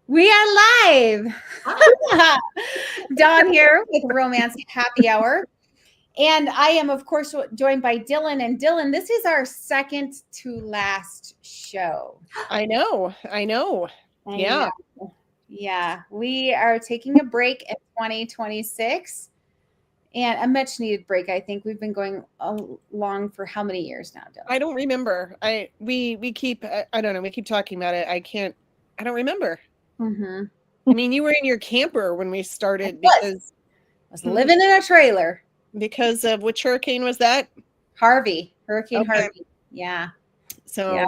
We are live. Dawn here with Romance Happy Hour. And I am, of course, joined by Dylan. And Dylan, this is our second to last show. I know. Yeah. Yeah. We are taking a break in 2026 and a much needed break. I think we've been going along for how many years now, Dylan? I don't remember. We keep, I don't know. We keep talking about it. I don't remember. Mm-hmm. I mean, you were in your camper when we started because I was living in a trailer. Because of which hurricane was that? Hurricane Harvey. Yeah. So yeah.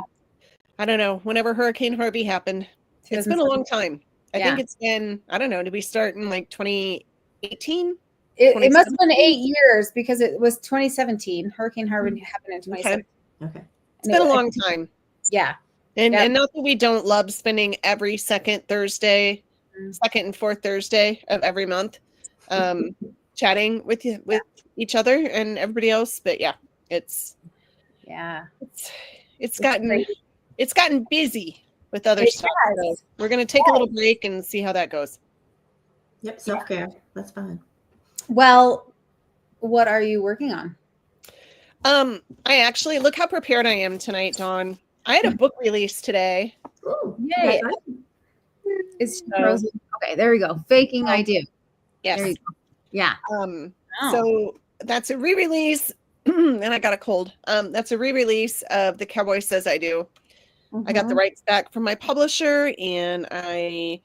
I don't know. Whenever Hurricane Harvey happened, it's been a long time. I think it's been, I don't know, did we start in like 2018? It must have been 8 years because it was 2017. Hurricane Harvey happened in 2017. Okay. It's been a long time. Yeah. And not that we don't love spending every second Thursday, second and fourth Thursday of every month, chatting with each other and everybody else. But yeah, it's gotten busy with other stuff. So we're gonna take a little break and see how that goes. Yep, self-care. That's fine. Well, what are you working on? I actually look how prepared I am tonight, Dawn. I had a book release today. Oh, yay! It's frozen. Okay, there we go. Faking I do. Yes. There you go. Yeah. So that's a re-release, and I got a cold. That's a re-release of The Cowboy Says I Do. I got the rights back from my publisher, and I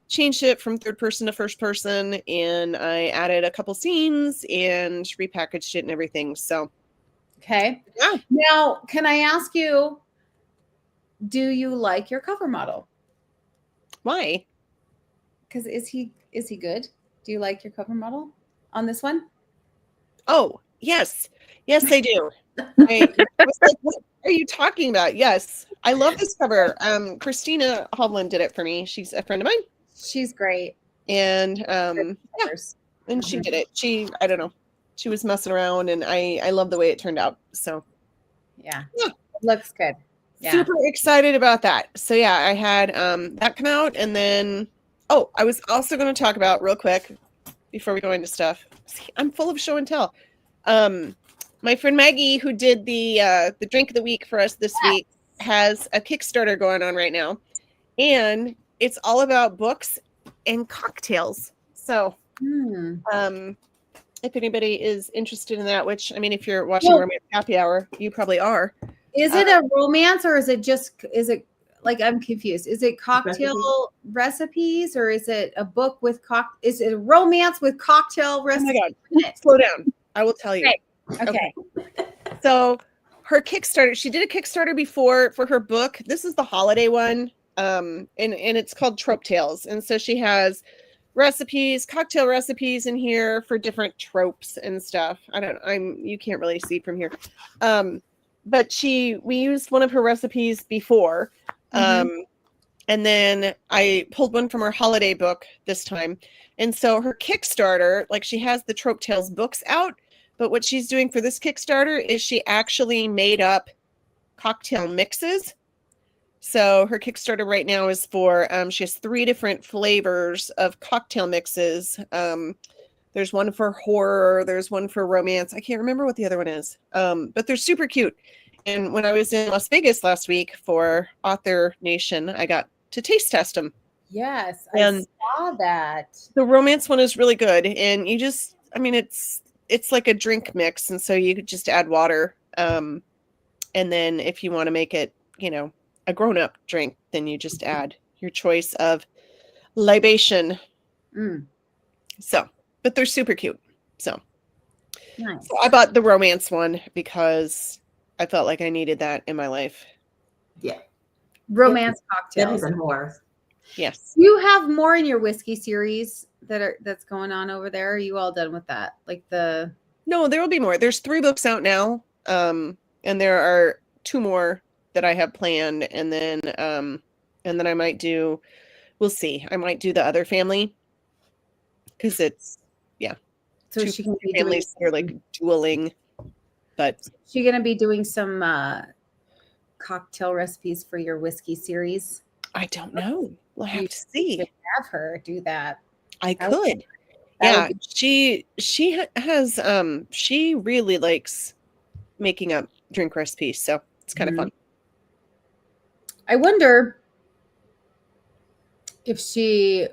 changed it from third person to first person, and I added a couple scenes and repackaged it and everything. So, okay. Yeah. Now, can I ask you, do you like your cover model? Why? Because is he good? Do you like your cover model on this one? Oh, yes. Yes, I do. I was like, what are you talking about? Yes. I love this cover. Christina Hovland did it for me. She's a friend of mine. She's great. And and she did it. I don't know. She was messing around and I love the way it turned out. So yeah. It looks good. Yeah. Super excited about that. So yeah, I had that come out, and then I was also going to talk about real quick before we go into stuff. See, I'm full of show and tell. My friend Maggie, who did the drink of the week for us this week, has a Kickstarter going on right now, and it's all about books and cocktails. So, if anybody is interested in that, which I mean, if you're watching Romance Happy Hour, you probably are. Is it a romance, or is it like, I'm confused? Is it cocktail recipes, or is it a book with is it a romance with cocktail recipes? Oh my God. Slow down. I will tell you. Okay. So her Kickstarter, she did a Kickstarter before for her book. This is the holiday one. And it's called Trope Tales. And so she has cocktail recipes in here for different tropes and stuff. You can't really see from here. But we used one of her recipes before. And then I pulled one from her holiday book this time. And so her Kickstarter, like, she has the Trope Tales books out, but what she's doing for this Kickstarter is she actually made up cocktail mixes. So her Kickstarter right now is for, she has 3 different flavors of cocktail mixes. There's one for horror. There's one for romance. I can't remember what the other one is. But they're super cute. And when I was in Las Vegas last week for Author Nation, I got to taste test them. Yes, I saw that. The romance one is really good. And you just, I mean, it's like a drink mix. And so you could just add water. And then if you want to make it, a grown-up drink, then you just add your choice of libation. So, but they're super cute. So, nice. So I bought the romance one because I felt like I needed that in my life. Yeah. Romance cocktails and horror. Yes. You have more in your whiskey series that's going on over there. Are you all done with that? No, there will be more. There's 3 books out now. And there are 2 more that I have planned. And then I might do, we'll see. I might do the other family. Because it's, so 2 she can be families that are like dueling. But she's going to be doing some cocktail recipes for your whiskey series. I don't know. We'll have You to see. could have her do that. I That would- could. that Yeah, would she really likes making up drink recipes, so it's kind of fun. I wonder if she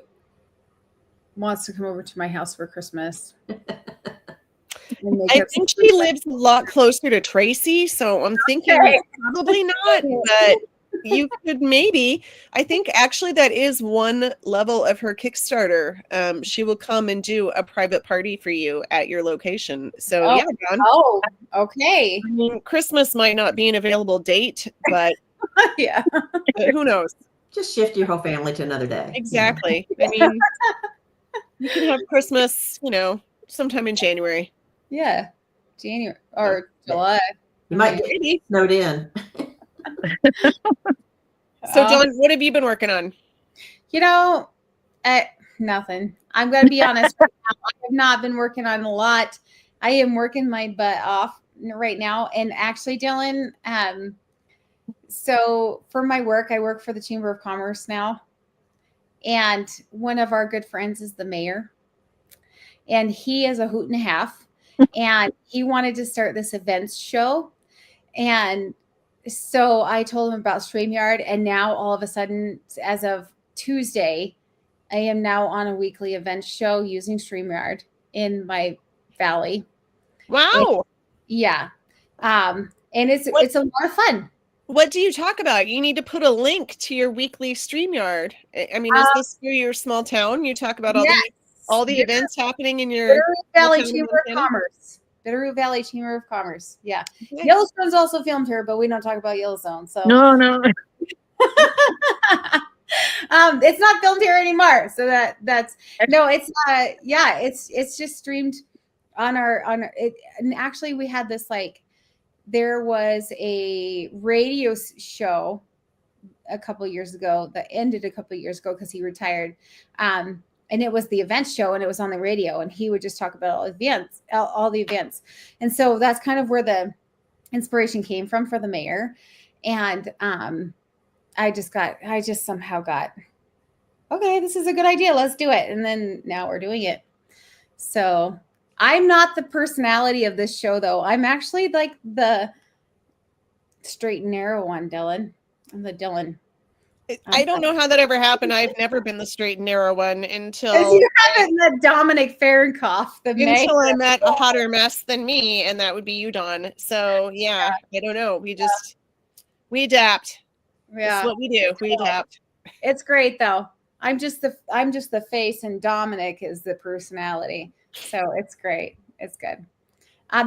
wants to come over to my house for Christmas. I think she lives a lot closer to Tracy, so I'm thinking probably not, but you could maybe. I think actually that is one level of her Kickstarter. She will come and do a private party for you at your location. So yeah, Dawn. Oh, okay. I mean, Christmas might not be an available date, but Yeah. who knows? Just shift your whole family to another day. Exactly. I mean, you can have Christmas, sometime in January. Yeah. January or July. You might get snowed in. So, Dawn, what have you been working on? Nothing. I'm going to be honest. Right now, I have not been working on a lot. I am working my butt off right now. And actually, Dylan, so for my work, I work for the Chamber of Commerce now. And one of our good friends is the mayor. And he is a hoot and a half. And he wanted to start this events show. And so I told him about StreamYard. And now all of a sudden, as of Tuesday, I am now on a weekly events show using StreamYard in my valley. Wow. And it's a lot of fun. What do you talk about? You need to put a link to your weekly StreamYard. I mean, is this for your small town? You talk about all the events happening in your Bitterroot Valley Chamber of Commerce. Bitterroot Valley Chamber of Commerce. Yeah. Okay. Yellowstone's also filmed here, but we don't talk about Yellowstone. So no. It's not filmed here anymore. So it's it's just streamed on it. And actually we had this there was a radio show a couple of years ago that ended a couple of years ago because he retired. And it was the event show and it was on the radio and he would just talk about all the events. And so that's kind of where the inspiration came from for the mayor. And I just somehow got, okay, this is a good idea. Let's do it. And then now we're doing it. So I'm not the personality of this show though. I'm actually like the straight and narrow one, Dylan. I'm the Dylan. I don't know how that ever happened. I've never been the straight and narrow one until you haven't met Dominic Fahrenkopf, until I met a hotter mess than me, and that would be you, Dawn. So yeah, I don't know. We adapt. Yeah, that's what we do. We adapt. It's great though. I'm just the face, and Dominic is the personality. So it's great. It's good.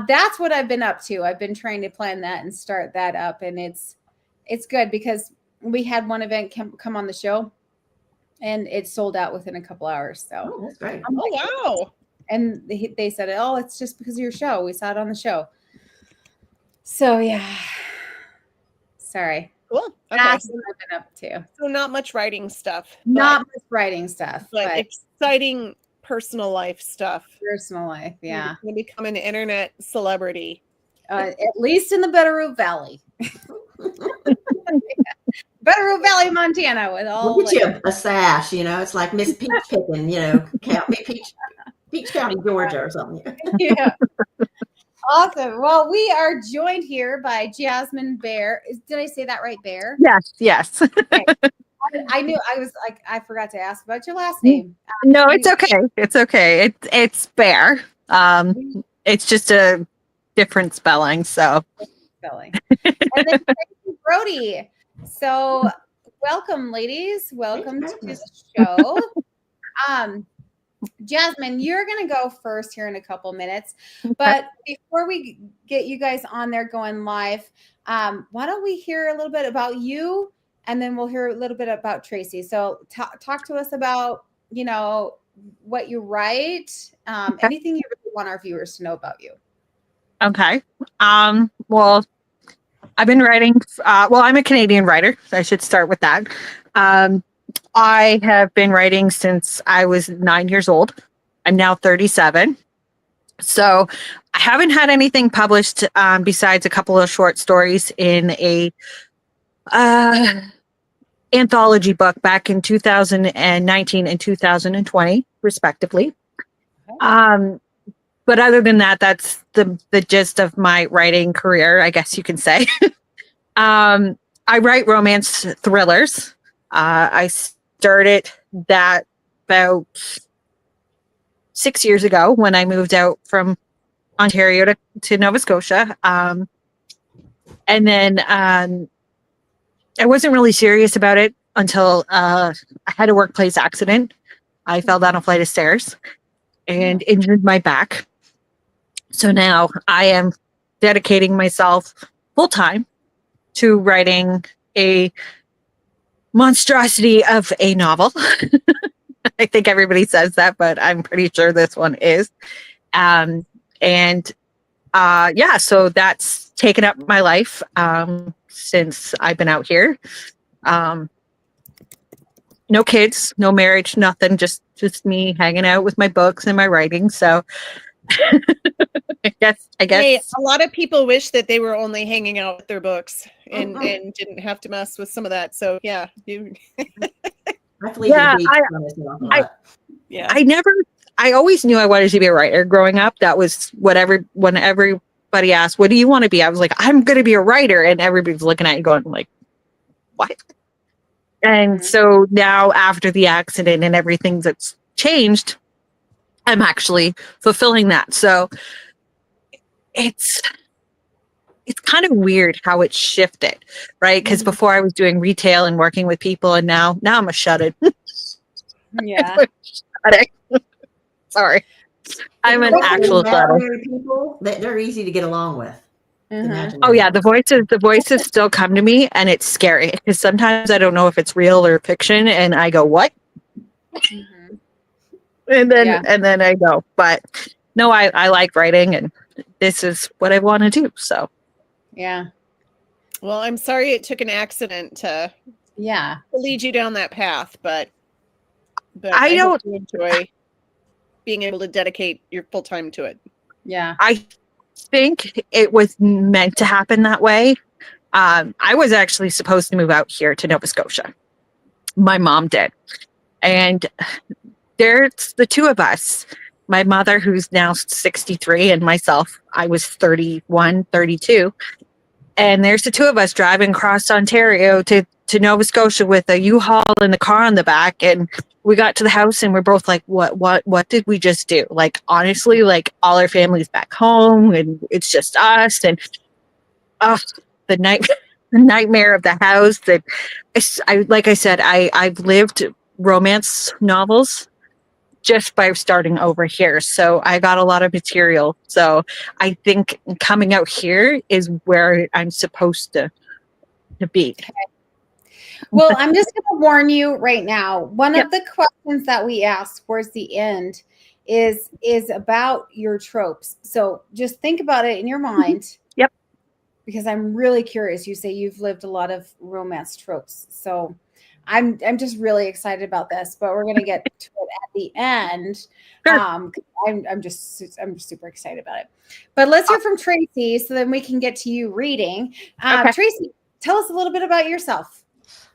That's what I've been up to. I've been trying to plan that and start that up, and it's good because we had one event come on the show and it sold out within a couple hours. So that's great. Wow. And they said, oh, it's just because of your show. We saw it on the show. So yeah. Sorry. Cool. Okay. That's what I've been up to. So not much writing stuff. Not much writing stuff. But exciting personal life stuff. Personal life, yeah. You're going to become an internet celebrity. At least in the Bitterroot Valley. Bitterroot Valley, Montana, with all. We'll get you a sash, it's like Miss Peach Picking, Peach County, Georgia, or something. Yeah. Awesome. Well, we are joined here by Jasmine Baer. Did I say that right, Baer? Yes. Okay. I knew. I was like, I forgot to ask about your last name. No, it's okay. It's okay. It's Baer. It's just a different spelling. So. And then Tracy Brody. So welcome, ladies. Welcome to the show. Jasmine, you're going to go first here in a couple minutes. But before we get you guys on there going live, why don't we hear a little bit about you, and then we'll hear a little bit about Tracy. So talk to us about, what you write, anything you really want our viewers to know about you. Okay. Well, I've been writing. I'm a Canadian writer, so I should start with that. I have been writing since I was 9 years old. I'm now 37. So I haven't had anything published besides a couple of short stories in a anthology book back in 2019 and 2020, respectively. But other than that, that's the gist of my writing career, I guess you can say. I write romance thrillers. I started that about 6 years ago when I moved out from Ontario to Nova Scotia. And then I wasn't really serious about it until I had a workplace accident. I fell down a flight of stairs and injured my back. So now I am dedicating myself full time to writing a monstrosity of a novel. I think everybody says that, but I'm pretty sure this one is. So that's taken up my life since I've been out here. No kids, no marriage, nothing, just me hanging out with my books and my writing. So I guess Hey, a lot of people wish that they were only hanging out with their books and didn't have to mess with some of that. So yeah, I always knew I wanted to be a writer growing up. That was when everybody asked, what do you want to be? I was like, I'm going to be a writer. And everybody's looking at you going like, what? And so now after the accident and everything that's changed, I'm actually fulfilling that. So it's kind of weird how it shifted, right? Because before I was doing retail and working with people, and now I'm a shut-in. Yeah. Sorry. I'm an actual shut-in. People, they're easy to get along with. Oh yeah, the voices still come to me, and it's scary because sometimes I don't know if it's real or fiction, and I go, what? And then I go, but no, I like writing, and this is what I want to do. So yeah. Well, I'm sorry it took an accident to lead you down that path, but I hope you enjoy being able to dedicate your full time to it. Yeah. I think it was meant to happen that way. I was actually supposed to move out here to Nova Scotia. My mom did. And there's the two of us, my mother, who's now 63, and myself, I was 31, 32. And there's the two of us driving across Ontario to Nova Scotia with a U-Haul and the car on the back. And we got to the house and we're both like, what did we just do? Like, honestly, like all our family's back home and it's just us. And the nightmare of the house that like I said, I've lived romance novels just by starting over here. So I got a lot of material. So I think coming out here is where I'm supposed to be. Okay. Well, I'm just going to warn you right now. One of the questions that we ask towards the end is about your tropes. So just think about it in your mind. Yep. Because I'm really curious. You say you've lived a lot of romance tropes. So I'm just really excited about this, but we're going to get to it at the end. Sure. I'm super excited about it. But let's hear from Tracy so then we can get to you reading. Tracy, tell us a little bit about yourself.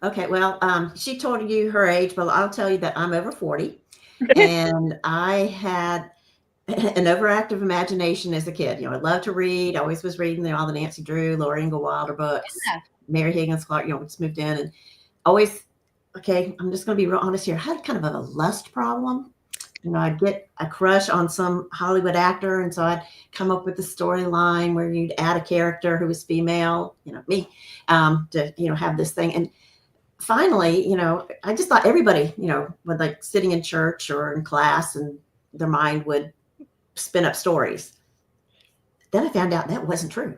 Okay, well, she told you her age, but I'll tell you that I'm over 40, and I had an overactive imagination as a kid. You know, I loved to read. I always was reading all the Nancy Drew, Laura Ingalls Wilder books, Mary Higgins Clark. You know, just moved in and always. Okay, I'm just going to be real honest here. I had kind of a lust problem. You know, I'd get a crush on some Hollywood actor, and so I'd come up with a storyline where you'd add a character who was female, you know, me, to, you know, have this thing. And finally, you know, I just thought everybody, you know, would like sitting in church or in class and their mind would spin up stories. Then I found out that wasn't true.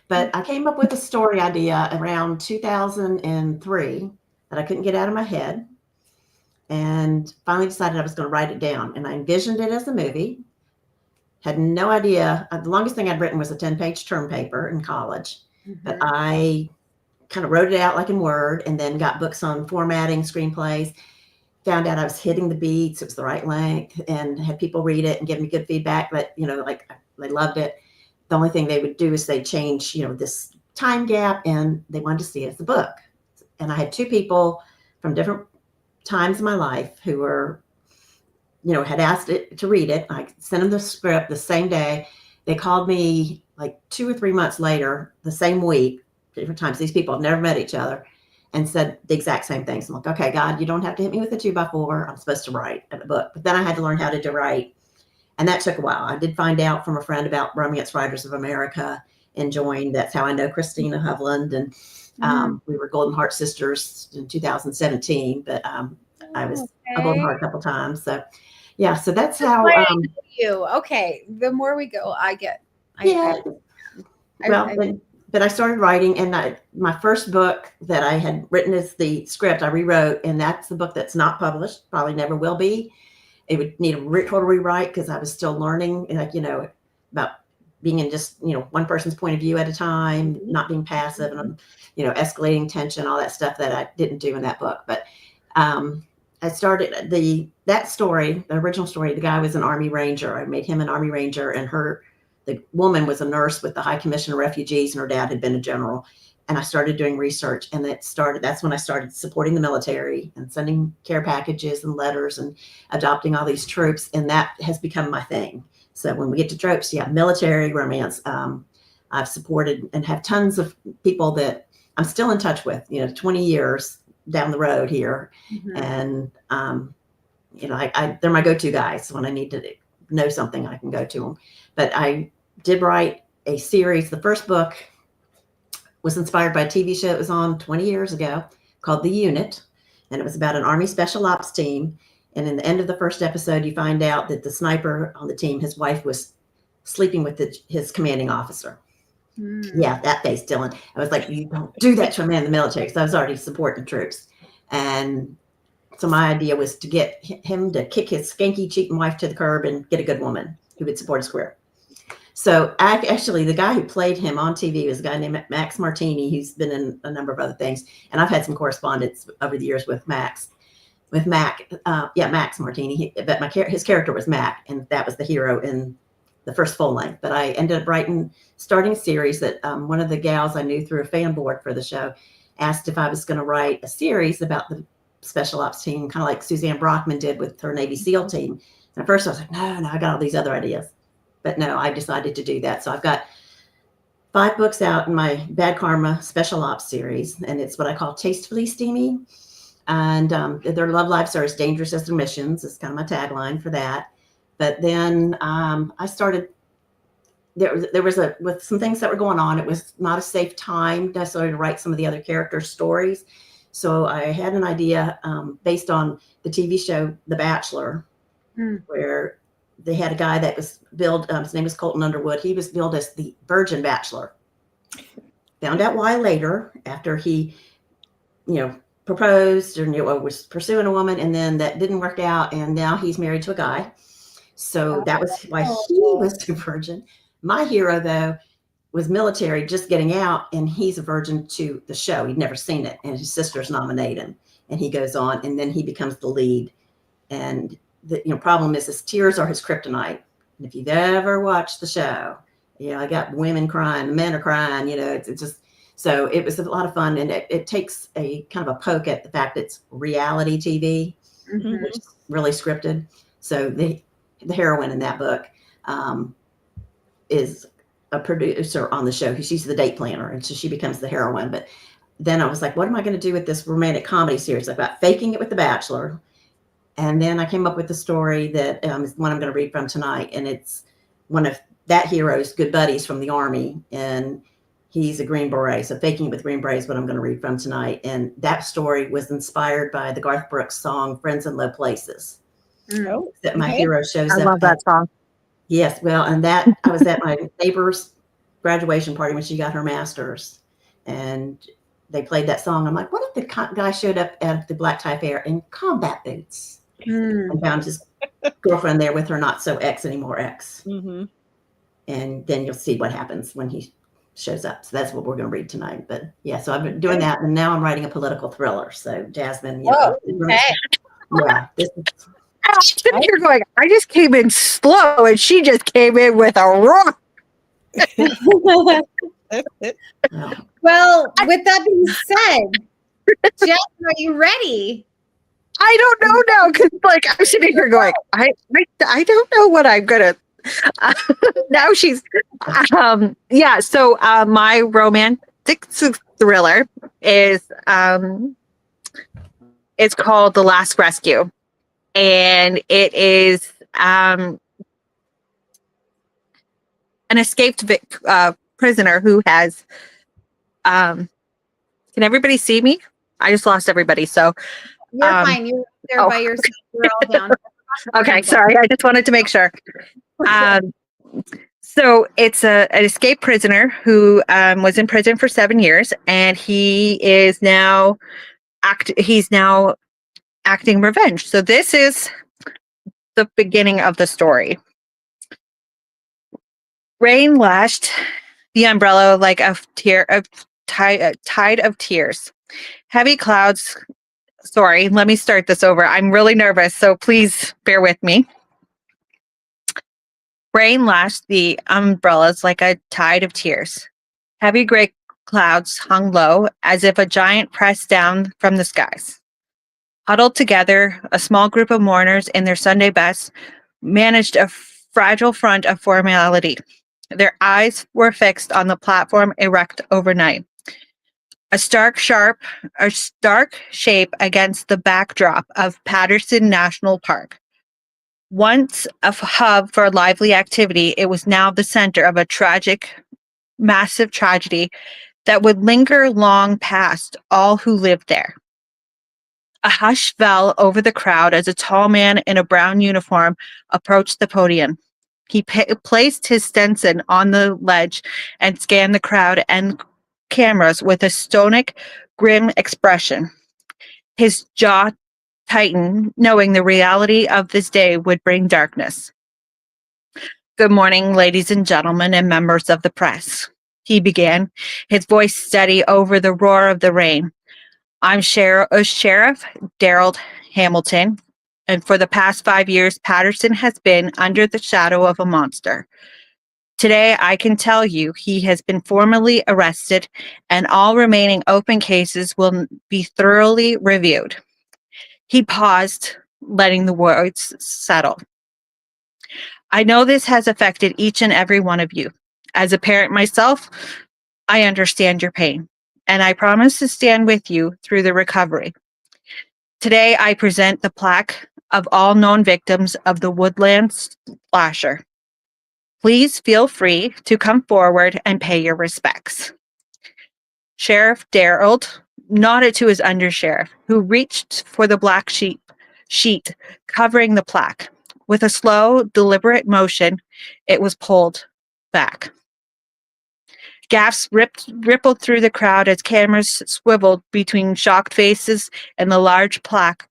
But I came up with a story idea around 2003 that I couldn't get out of my head, and finally decided I was going to write it down. And I envisioned it as a movie. Had no idea. The longest thing I'd written was a 10-page term paper in college. But I kind of wrote it out like in Word, and then got books on formatting, screenplays. Found out I was hitting the beats. It was the right length, and had people read it and give me good feedback. But, you know, like they loved it. The only thing they would do is they change, you know, this time gap, and they wanted to see it as a book. And I had two people from different times in my life who were, had asked it to read it. I sent them the script the same day. They called me like 2 or 3 months later, the same week, different times. These people have never met each other, and said the exact same things. I'm like, okay, God, you don't have to hit me with a 2x4. I'm supposed to write a book. But then I had to learn how to write. And that took a while. I did find out from a friend about Romance Writers of America and joined. That's how I know Christina Hovland. And we were Golden Heart sisters in 2017. But I was a Golden Heart a couple times. So, yeah. So that's how. You okay? The more we go, I get. But I started writing, and my first book that I had written as the script, I rewrote, and that's the book that's not published, probably never will be. It would need a total rewrite because I was still learning, about being in just, one person's point of view at a time, not being passive, and, escalating tension, all that stuff that I didn't do in that book. But I started that story, the original story. The guy was an Army Ranger. I made him an Army Ranger, and the woman was a nurse with the High Commission of Refugees, and her dad had been a general. And I started doing research, and that's when I started supporting the military and sending care packages and letters and adopting all these troops. And that has become my thing. So when we get to tropes, military romance, I've supported and have tons of people that I'm still in touch with, 20 years down the road here. And, they're my go-to guys. When I need to know something, I can go to them. But I did write a series. The first book was inspired by a TV show that was on 20 years ago called The Unit. And it was about an Army special ops team. And in the end of the first episode, you find out that the sniper on the team, his wife, was sleeping with his commanding officer. Yeah, that face, Dylan. I was like, you don't do that to a man in the military, because I was already supporting troops. And so my idea was to get him to kick his skanky cheating wife to the curb and get a good woman who would support his career. So actually, the guy who played him on TV was a guy named Max Martini, who's been in a number of other things. And I've had some correspondence over the years with Max Martini. But his character was Mac, and that was the hero in the first full length. But I ended up starting a series that one of the gals I knew through a fan board for the show asked if I was going to write a series about the special ops team, kind of like Suzanne Brockman did with her Navy SEAL team. And at first I was like, no, I got all these other ideas. But no, I decided to do that. So I've got 5 books out in my Bad Karma Special Ops series, and it's what I call Tastefully Steamy. And their love lives are as dangerous as their missions. It's kind of my tagline for that. But then I started, with some things that were going on, it was not a safe time necessarily to write some of the other characters' stories. So I had an idea based on the TV show The Bachelor, where they had a guy that was billed, his name was Colton Underwood. He was billed as the Virgin Bachelor. Found out why later, after he, proposed or was pursuing a woman, and then that didn't work out, and now he's married to a guy. So that was why he was the virgin. My hero, though, was military, just getting out, and he's a virgin to the show. He'd never seen it, and his sisters nominate him, and he goes on, and then he becomes the lead. And the problem is his tears are his kryptonite. And if you've ever watched the show, I got women crying, men are crying, it's just, so it was a lot of fun. And it takes a kind of a poke at the fact it's reality TV, which is really scripted. So the heroine in that book is a producer on the show. She's the date planner, and so she becomes the heroine. But then I was like, what am I going to do with this romantic comedy series about faking it with The Bachelor? And then I came up with a story that is one I'm going to read from tonight. And it's one of that hero's good buddies from the Army. And he's a Green Beret. So Faking It with Green Beret is what I'm going to read from tonight. And that story was inspired by the Garth Brooks song, Friends in Low Places. That my hero shows up. I love that song. Yes. Well, and that I was at my neighbor's graduation party when she got her master's. And they played that song. I'm like, what if the guy showed up at the Black Tie Fair in combat boots? And found his girlfriend there with her not so ex anymore ex. And then you'll see what happens when he shows up. So that's what we're going to read tonight. But yeah, so I've been doing that, and now I'm writing a political thriller. So Jasmine, You're going, I just came in slow, and she just came in with a rock. Well, with that being said, Jasmine, are you ready? I don't know now because, like, I'm sitting here going, I don't know what I'm gonna. Now she's, yeah. So my romantic thriller is it's called The Last Rescue, and it is an escaped prisoner who has. Can everybody see me? I just lost everybody. So You're fine. You're there by yourself. You're all down. Okay, sorry. I just wanted to make sure. So it's an escaped prisoner who was in prison for 7 years, and he is now he's now acting revenge. So this is the beginning of the story. Rain lashed the umbrella like a tide of tears. Heavy clouds. Sorry, let me start this over. I'm really nervous, so please bear with me. Rain lashed the umbrellas like a tide of tears. Heavy gray clouds hung low, as if a giant pressed down from the skies. Huddled together, a small group of mourners in their Sunday best managed a fragile front of formality. Their eyes were fixed on the platform erect overnight. A stark shape against the backdrop of Patterson National Park. Once a hub for lively activity, it was now the center of a massive tragedy that would linger long past all who lived there. A hush fell over the crowd as a tall man in a brown uniform approached the podium. He placed his Stetson on the ledge and scanned the crowd and cameras with a stonic, grim expression. His jaw tightened, knowing the reality of this day would bring darkness. Good morning, ladies and gentlemen, and members of the press, he began, his voice steady over the roar of the rain. I'm Sheriff Daryl Hamilton, and for the past 5 years, Patterson has been under the shadow of a monster. Today, I can tell you he has been formally arrested, and all remaining open cases will be thoroughly reviewed. He paused, letting the words settle. I know this has affected each and every one of you. As a parent myself, I understand your pain, and I promise to stand with you through the recovery. Today, I present the plaque of all known victims of the Woodlands slasher. Please feel free to come forward and pay your respects. Sheriff Daryl nodded to his undersheriff, who reached for the black sheet covering the plaque. With a slow, deliberate motion, it was pulled back. Gasps rippled through the crowd as cameras swiveled between shocked faces and the large plaque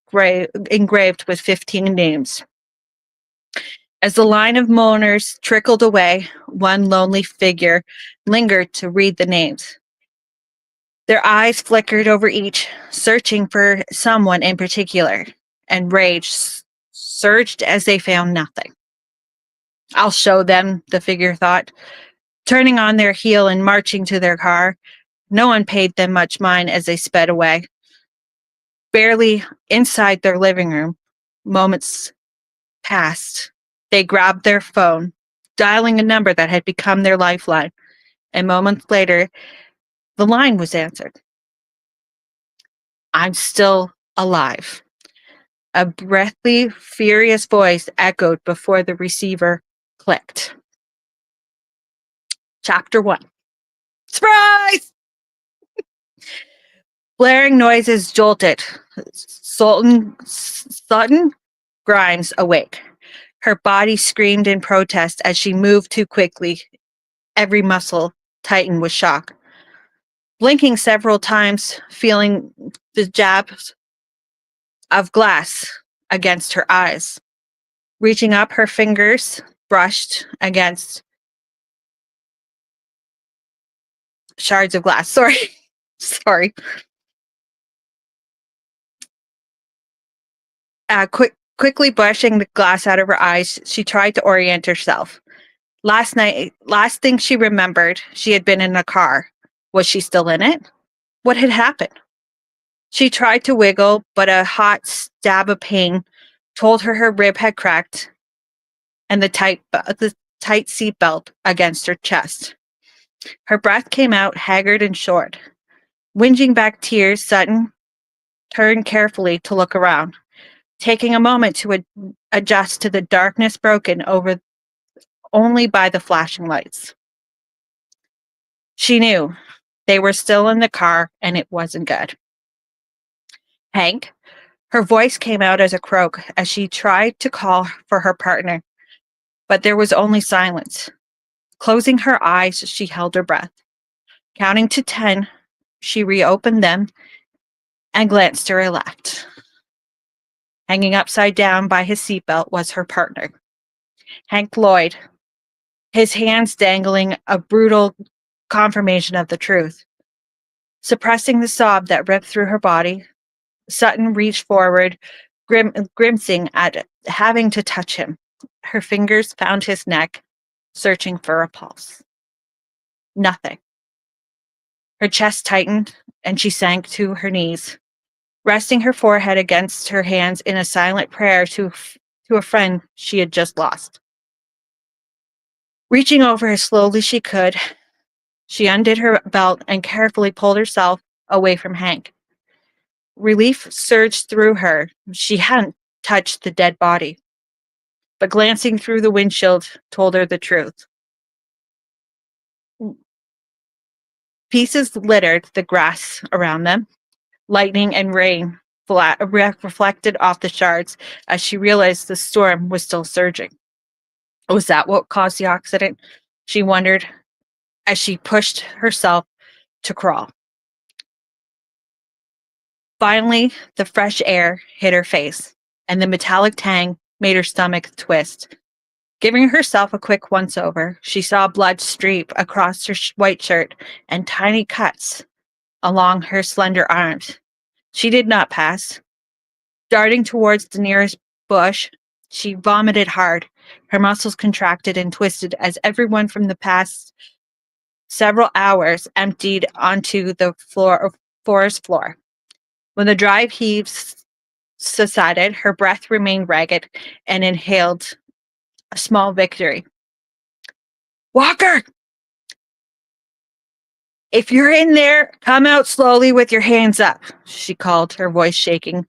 engraved with 15 names. As the line of mourners trickled away, one lonely figure lingered to read the names. Their eyes flickered over each, searching for someone in particular, and rage surged as they found nothing. I'll show them, the figure thought. Turning on their heel and marching to their car, no one paid them much mind as they sped away. Barely inside their living room, moments passed. They grabbed their phone, dialing a number that had become their lifeline, and moments later, the line was answered. I'm still alive. A breathy, furious voice echoed before the receiver clicked. Chapter 1. Surprise! Blaring noises jolted Sutton Grimes awake. Her body screamed in protest as she moved too quickly. Every muscle tightened with shock. Blinking several times, feeling the jabs of glass against her eyes. Reaching up, her fingers brushed against shards of glass. Sorry. Quickly brushing the glass out of her eyes, she tried to orient herself. Last thing she remembered, she had been in a car. Was she still in it? What had happened? She tried to wiggle, but a hot stab of pain told her her rib had cracked and the tight seatbelt against her chest. Her breath came out haggard and short. Whinging back tears, Sutton turned carefully to look around, taking a moment to adjust to the darkness broken over only by the flashing lights. She knew they were still in the car and it wasn't good. Hank, her voice came out as a croak as she tried to call for her partner, but there was only silence. Closing her eyes, she held her breath. Counting to 10, she reopened them and glanced to her left. Hanging upside down by his seatbelt was her partner, Hank Lloyd, his hands dangling, a brutal confirmation of the truth. Suppressing the sob that ripped through her body, Sutton reached forward, grimacing at having to touch him. Her fingers found his neck, searching for a pulse. Nothing. Her chest tightened, and she sank to her knees, resting her forehead against her hands in a silent prayer to a friend she had just lost. Reaching over as slowly she could, she undid her belt and carefully pulled herself away from Hank. Relief surged through her. She hadn't touched the dead body, but glancing through the windshield told her the truth. Pieces littered the grass around them. Lightning and rain reflected off the shards as she realized the storm was still surging. Was that what caused the accident? She wondered as she pushed herself to crawl. Finally, the fresh air hit her face, and the metallic tang made her stomach twist. Giving herself a quick once-over, she saw blood streak across her white shirt and tiny cuts along her slender arms. She did not pass. Darting towards the nearest bush, she vomited hard. Her muscles contracted and twisted as everyone from the past several hours emptied onto the forest floor. When the dry heaves subsided, her breath remained ragged and inhaled a small victory. Walker! If you're in there, come out slowly with your hands up, she called, her voice shaking.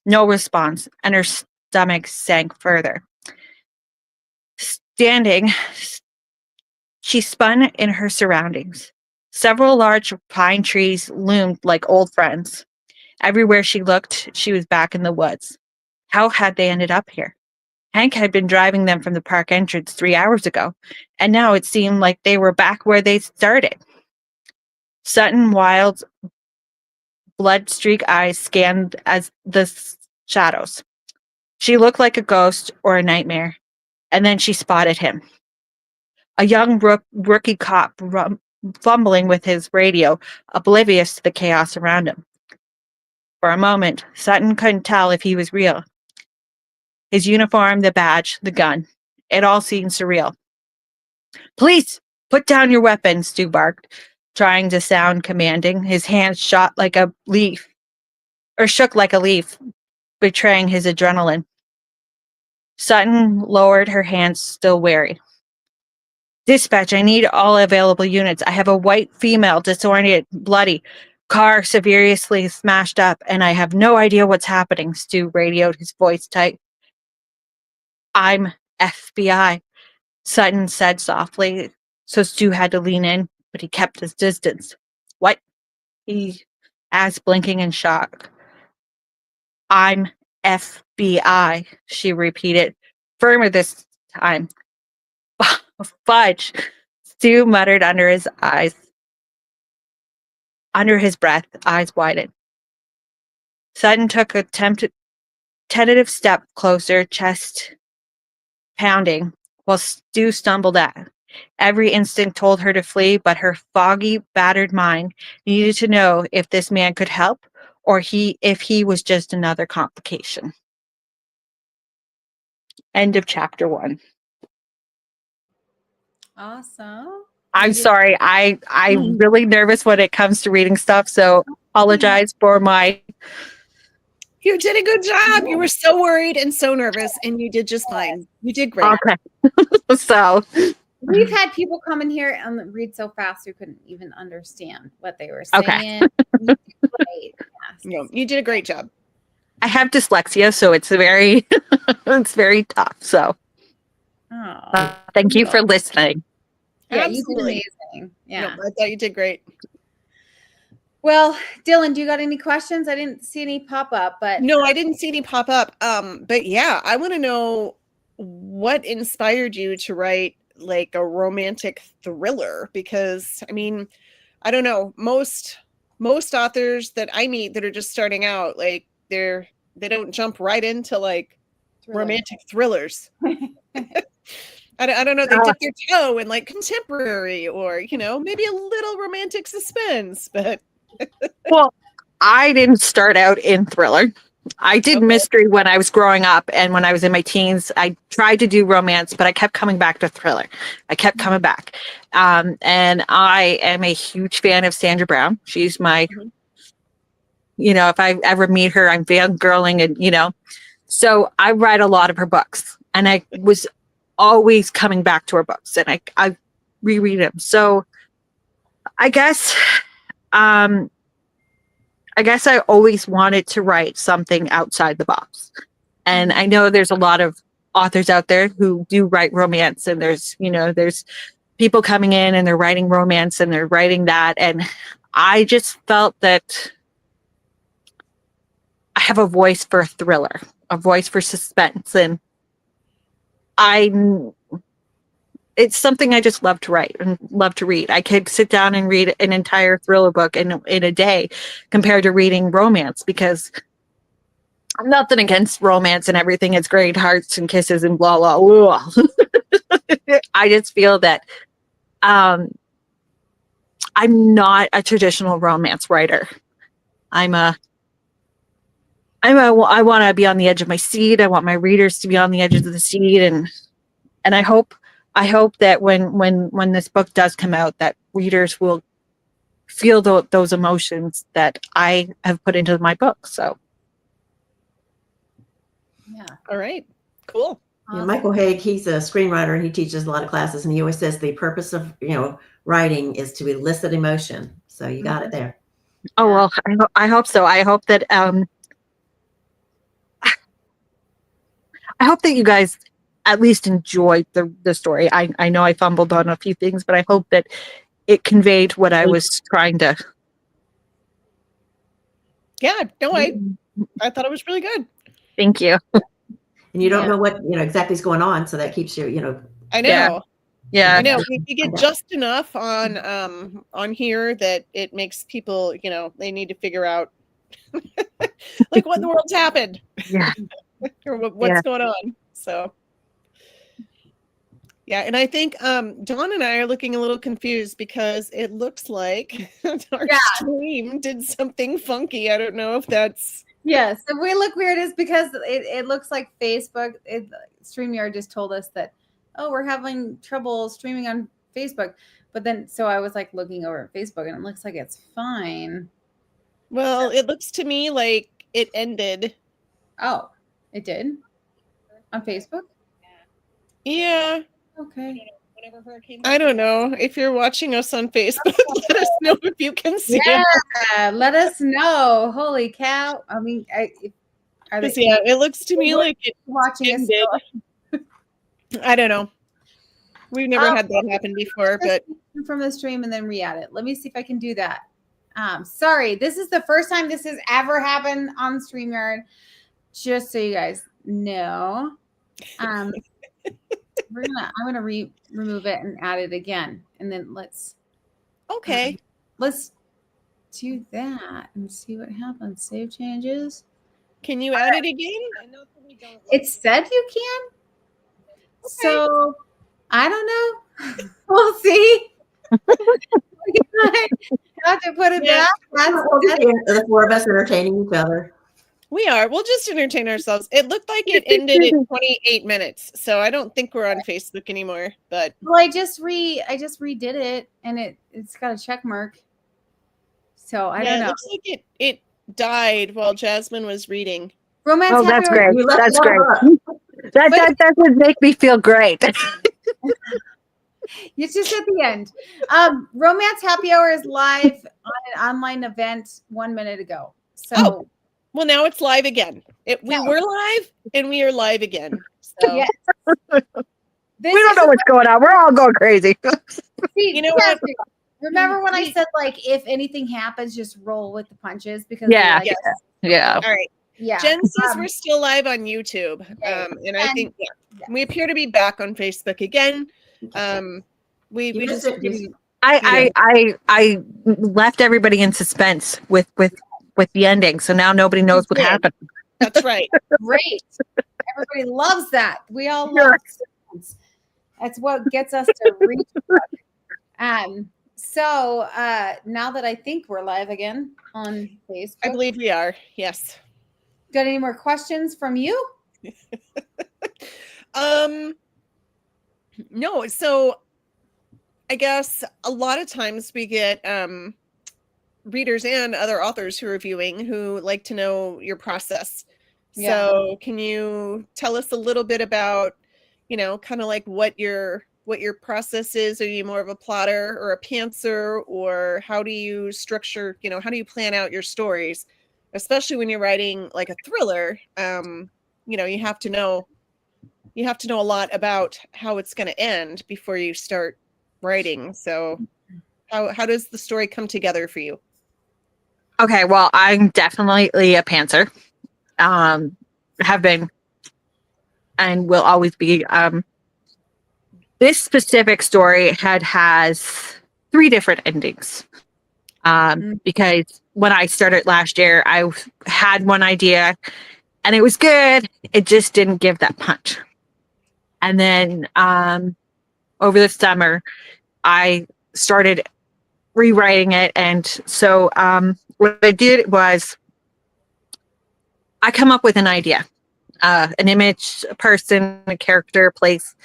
No response, and her stomach sank further. Standing, she spun in her surroundings. Several large pine trees loomed like old friends. Everywhere she looked, she was back in the woods. How had they ended up here? Hank had been driving them from the park entrance 3 hours ago, and now it seemed like they were back where they started. Sutton Wild's blood-streaked eyes scanned as the shadows. She looked like a ghost or a nightmare, and then she spotted him. A young rookie cop fumbling with his radio, oblivious to the chaos around him. For a moment, Sutton couldn't tell if he was real. His uniform, the badge, the gun. It all seemed surreal. Police, put down your weapons, Stu barked, trying to sound commanding. His hands shook like a leaf, betraying his adrenaline. Sutton lowered her hands, still wary. Dispatch, I need all available units. I have a white female, disoriented, bloody, car severely smashed up, and I have no idea what's happening, Stu radioed, his voice tight. I'm FBI, Sutton said softly, so Stu had to lean in, but he kept his distance. What? He asked, blinking in shock. I'm FBI, she repeated, firmer this time. Fudge, Stu muttered under his breath, eyes widened. Sutton took a tentative step closer, chest pounding, while Stu stumbled at. Every instinct told her to flee, but her foggy, battered mind needed to know if this man could help or if he was just another complication. End of chapter 1. Awesome. I'm sorry. I'm really nervous when it comes to reading stuff, so apologize for my. You did a good job. You were so worried and so nervous, and you did just fine. You did great. Okay. So We've had people come in here and read so fast you couldn't even understand what they were Okay. saying. You did great. Yes. No, you did a great job. I have dyslexia, so it's very, it's very tough. So Oh, thank you for listening. yeah, Absolutely. you did amazing. Yeah. No, I thought you did great. Well, Dylan, do you got any questions? I didn't see any pop up, but No, I didn't see any pop up. But yeah, I want to know what inspired you to write like a romantic thriller, because I mean, I don't know, most authors that I meet that are just starting out, like they don't jump right into like romantic thrillers. I don't know, they dip their toe in like contemporary or, you know, maybe a little romantic suspense, but Well, I didn't start out in thriller. I did Okay. mystery when I was growing up, and when I was in my teens, I tried to do romance, but I kept coming back to thriller. I kept coming back, and I am a huge fan of Sandra Brown. She's my, Mhm. you know, if I ever meet her, I'm fangirling, and you know, so I read a lot of her books, and I was always coming back to her books, and I reread them. So I guess. I guess I always wanted to write something outside the box. And I know there's a lot of authors out there who do write romance, and there's, you know, there's people coming in and they're writing romance and they're writing that. And I just felt that I have a voice for a thriller, a voice for suspense. And it's something I just love to write and love to read. I could sit down and read an entire thriller book in a day compared to reading romance, because I'm nothing against romance and everything. It's great, hearts and kisses and blah, blah, blah. I just feel that I'm not a traditional romance writer. I want to be on the edge of my seat. I want my readers to be on the edge of the seat. And I hope that when this book does come out, that readers will feel those emotions that I have put into my book. So, yeah. All right, cool. Yeah, Michael Haig, he's a screenwriter and he teaches a lot of classes, and he always says the purpose of, you know, writing is to elicit emotion. So you got it there. oh well, I hope so. I hope that you guys at least enjoyed the story. I know I fumbled on a few things, but I hope that it conveyed what I was trying to. Yeah, no, I thought it was really good. Thank you. And you don't know what, you know, exactly is going on. So that keeps you, you know. I know. Yeah. I know. We get just enough on here that it makes people, you know, they need to figure out like what in the world's happened. Yeah. Or what's going on. So yeah, and I think Dawn and I are looking a little confused because it looks like our stream did something funky. I don't know if that's Yes, if we look weird, it's because it looks like Facebook. StreamYard just told us that, oh, we're having trouble streaming on Facebook. But then, so I was like looking over at Facebook, and it looks like it's fine. Well, it looks to me like it ended. Oh, it did? On Facebook? Yeah. Okay. I don't know. If you're watching us on Facebook, let us know if you can see it. Yeah, let us know. Holy cow. I mean, it looks to me like it watching us. I don't know. We've never had that happen before, but from the stream and then re-add it. Let me see if I can do that. Sorry, this is the first time this has ever happened on StreamYard. Just so you guys know. I'm gonna remove it and add it again, and then let's do that and see what happens. Save changes. Can you add it again? It said you can. Okay. So I don't know. We'll see. I have to put it back. The four of us entertaining each other. We are. We'll just entertain ourselves. It looked like it ended in 28 minutes, so I don't think we're on Facebook anymore. But well, I just redid it, and it's got a check mark. So I Yeah, don't it know. looks like it died while Jasmine was reading. Romance Oh, happy that's hour. great. You left That's one great. book. That would make me feel great. It's just at the end. Romance happy hour is live on an online event 1 minute ago. So Oh. Well, now it's live again. We No. were live and we are live again. So yes. We don't know what's going on. We're all going crazy. See, You know what? Jasmine, remember when I said like if anything happens, just roll with the punches because Yeah. we, like, Yes. Yeah. All right. yeah. Jen says we're still live on YouTube. And I think we appear to be back on Facebook again. We You just just- didn't. I left everybody in suspense with the ending, so now nobody knows what did. happened. That's right. Great. Everybody loves that. We all Sure. love suspense. That's what gets us to reach. So now that I think we're live again on Facebook, I believe we are. Yes. got any more questions from you? No, so I guess a lot of times we get readers and other authors who are reviewing who like to know your process. Yeah. So can you tell us a little bit about, kind of like what your process is? Are you more of a plotter or a pantser, or how do you structure, how do you plan out your stories? Especially when you're writing like a thriller, you have to know a lot about how it's going to end before you start writing. So how does the story come together for you? Okay, well, I'm definitely a pantser. Have been and will always be. This specific story has 3 different endings. Because when I started last year, I had one idea and it was good. It just didn't give that punch. And then over the summer, I started rewriting it. And so what I did was I come up with an idea, an image, a person, a character, a place,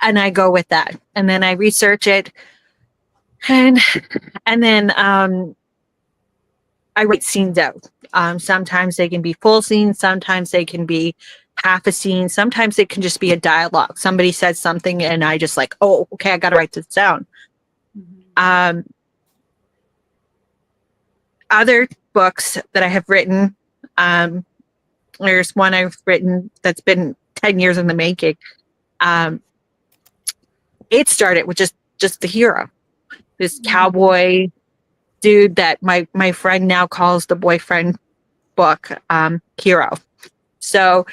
and I go with that. And then I research it. And then I write scenes out. Sometimes they can be full scenes. Sometimes they can be half a scene. Sometimes it can just be a dialogue. Somebody says something and I just like, oh, okay, I got to write this down. Other books that I have written, there's one I've written that's been 10 years in the making. It started with just the hero, this cowboy dude that my friend now calls the boyfriend book, hero. So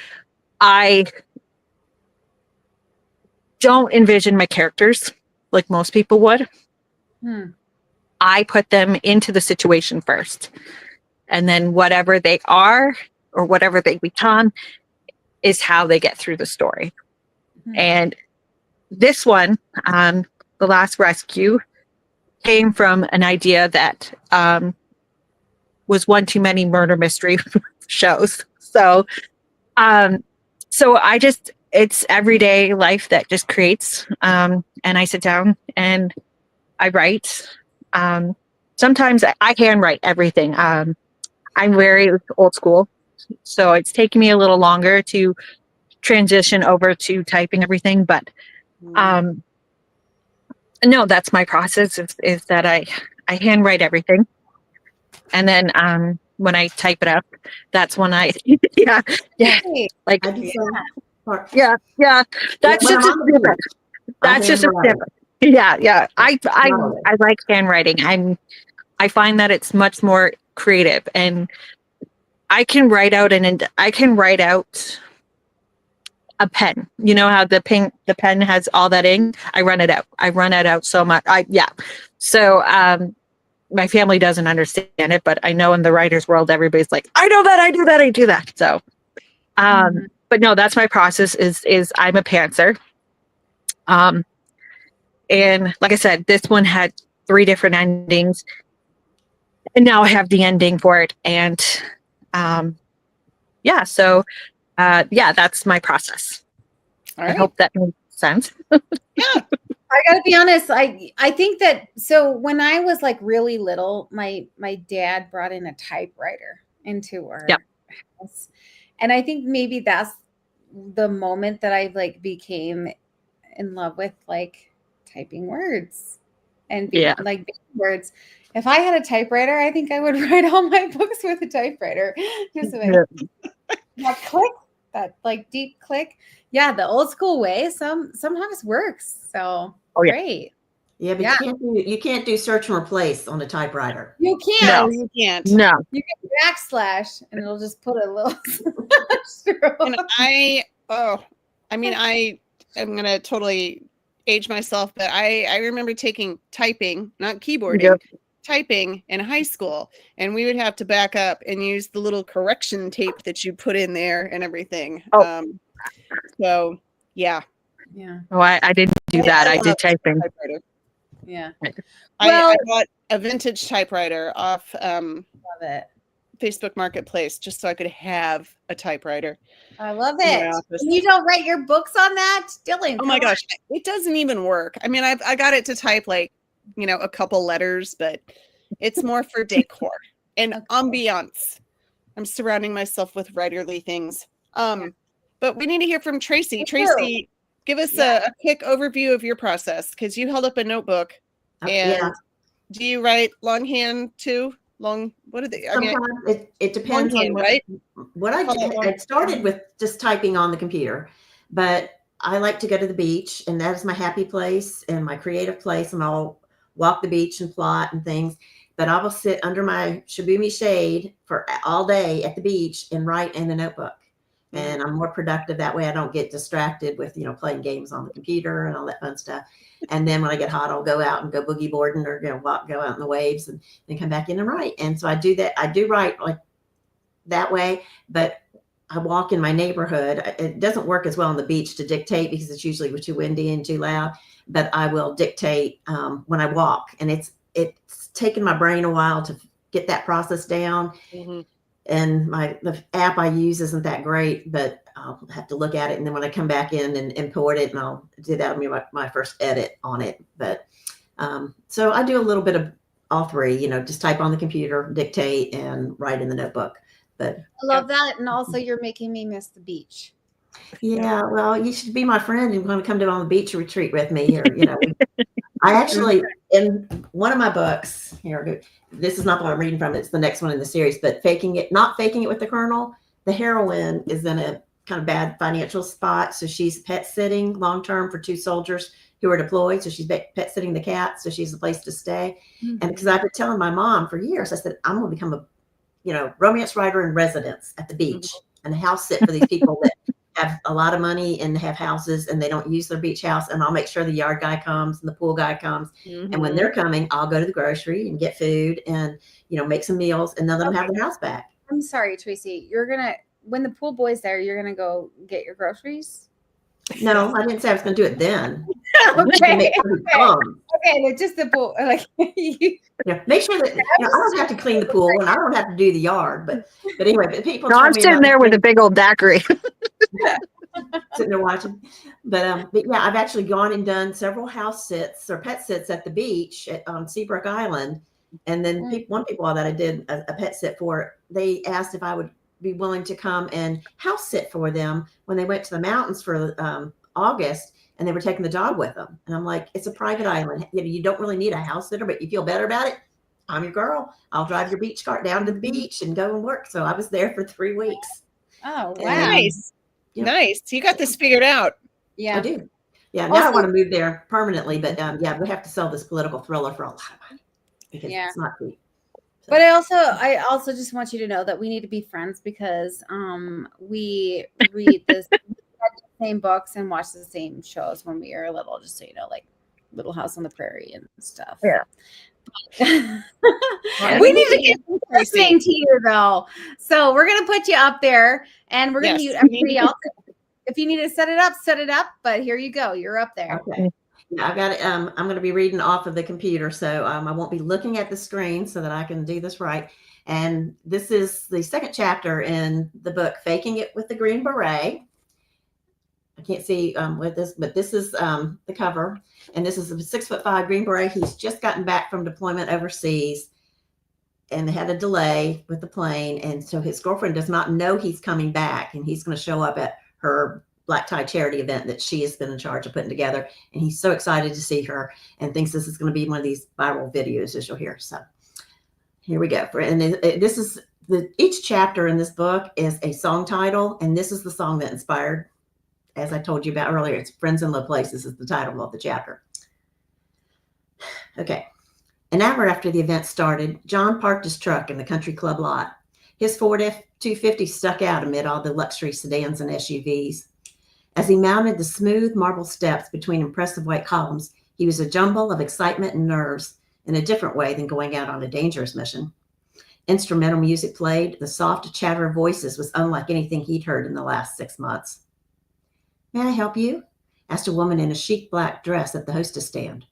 I don't envision my characters like most people would. I put them into the situation first. And then whatever they are or whatever they become is how they get through the story. And this one, The Last Rescue, came from an idea that was one too many murder mystery shows. So it's everyday life that just creates, and I sit down and I write. Sometimes I handwrite everything. I'm very old school, so it's taken me a little longer to transition over to typing everything. But no, that's my process. Is that I handwrite everything, and then when I type it up, that's when I like I do some part. yeah. That's When just I'm a on the snippet. beach, That's just a handwrite. snippet. Yeah. I Love it. like handwriting. I find that it's much more creative, and I can write out a pen. You know how the pen has all that ink? I run it out so much. So my family doesn't understand it, but I know in the writer's world everybody's like, I know that, I do that, I do that. So but no, that's my process is I'm a pantser. And like I said, this one had 3 different endings. And now I have the ending for it. And so that's my process. All right. I hope that makes sense. Yeah. I gotta be honest. I think that so when I was like really little, my dad brought in a typewriter into our Yep. house, and I think maybe that's the moment that I like became in love with like typing words and Yeah. like big words. If I had a typewriter, I think I would write all my books with a typewriter. Just like that click, that like deep click. Yeah, the old school way sometimes works. So Oh, yeah. great. Yeah, but Yeah. you can't do search and replace on a typewriter. You No, can't. you can't. No. You can backslash and it'll just put a little And I am gonna totally age myself, but I remember taking typing, not keyboarding, Yep. typing in high school, and we would have to back up and use the little correction tape that you put in there and everything. Oh. So yeah. Yeah. Oh, I didn't do that. I love did typing. typewriter. Yeah. I bought a vintage typewriter off Love it. Facebook Marketplace just so I could have a typewriter. I love in my it. office. And you don't write your books on that, Dylan? Oh my gosh, it doesn't even work. I mean, I got it to type like, a couple letters, but it's more for decor and ambiance. I'm surrounding myself with writerly things. But we need to hear from Tracy. Tracy, give us a quick overview of your process, because you held up a notebook. And do you write longhand too? What are they? Sometimes it depends on what I started with just typing on the computer, but I like to go to the beach, and that is my happy place and my creative place, and I'll walk the beach and plot and things. But I will sit under my Shibumi shade for all day at the beach and write in the notebook. And I'm more productive that way. I don't get distracted with, playing games on the computer and all that fun stuff. And then when I get hot, I'll go out and go boogie boarding or go out in the waves and then come back in and write. And so I do that. I do write like that way, but I walk in my neighborhood. It doesn't work as well on the beach to dictate because it's usually too windy and too loud, but I will dictate when I walk. And it's taken my brain a while to get that process down. Mm-hmm. And the app I use isn't that great, but I'll have to look at it. And then when I come back in and import it, and I'll do that will be my first edit on it. But so I do a little bit of all three, just type on the computer, dictate, and write in the notebook. But I love that. And also you're making me miss the beach. Yeah, well, you should be my friend and want to come to on the beach retreat with me. Or, I actually, in one of my books, this is not the one I'm reading from, it's the next one in the series, but Not Faking It with the Colonel, the heroine is in a kind of bad financial spot. So she's pet sitting long-term for two soldiers who are deployed. So she's pet sitting the cat. So she's a place to stay. Mm-hmm. And because I've been telling my mom for years, I said, I'm going to become a romance writer in residence at the beach and house sit for these people that have a lot of money and have houses and they don't use their beach house. And I'll make sure the yard guy comes and the pool guy comes. Mm-hmm. And when they're coming, I'll go to the grocery and get food and, make some meals and then let them have their house back. I'm sorry, Tracy. When the pool boy's there, you're going to go get your groceries? No, I didn't say I was going to do it then. Okay. Okay. Just the pool. Like, make sure that I don't have to clean the pool and I don't have to do the yard. But anyway, but people. No, I'm sitting there with a big old daiquiri. Sitting there watching. But yeah, I've actually gone and done several house sits or pet sits at the beach on Seabrook Island. And then one people that I did a pet sit for, they asked if I would be willing to come and house sit for them when they went to the mountains for August and they were taking the dog with them. And I'm like, it's a private island. You don't really need a house sitter, but you feel better about it. I'm your girl. I'll drive your beach cart down to the beach and go and work. So I was there for 3 weeks. Oh, wow. Nice. Nice. You got this figured out. Yeah, I do. Yeah. Now I want to move there permanently, but we have to sell this political thriller for a lot of money because it's not cheap. But I also just want you to know that we need to be friends because we read the same books and watch the same shows when we were little, just so you know, like Little House on the Prairie and stuff. Yeah. We need to get listening to you though. So we're gonna put you up there and we're gonna mute everybody else. If you need to set it up, but here you go. You're up there. Okay. Yeah, I've got it. I'm going to be reading off of the computer, so I won't be looking at the screen so that I can do this right. And this is the second chapter in the book, Faking It with the Green Beret. I can't see with this, but this is the cover. And this is a 6'5" Green Beret. He's just gotten back from deployment overseas, and they had a delay with the plane. And so his girlfriend does not know he's coming back, and he's going to show up at her black tie charity event that she has been in charge of putting together. And he's so excited to see her and thinks this is going to be one of these viral videos, as you'll hear. So here we go. And this is each chapter in this book is a song title. And this is the song that inspired, as I told you about earlier. It's Friends in Low Places is the title of the chapter. Okay. An hour after the event started, John parked his truck in the country club lot. His Ford F-250 stuck out amid all the luxury sedans and SUVs. As he mounted the smooth marble steps between impressive white columns, he was a jumble of excitement and nerves in a different way than going out on a dangerous mission. Instrumental music played. The soft chatter of voices was unlike anything he'd heard in the last 6 months. "May I help you?" asked a woman in a chic black dress at the hostess stand.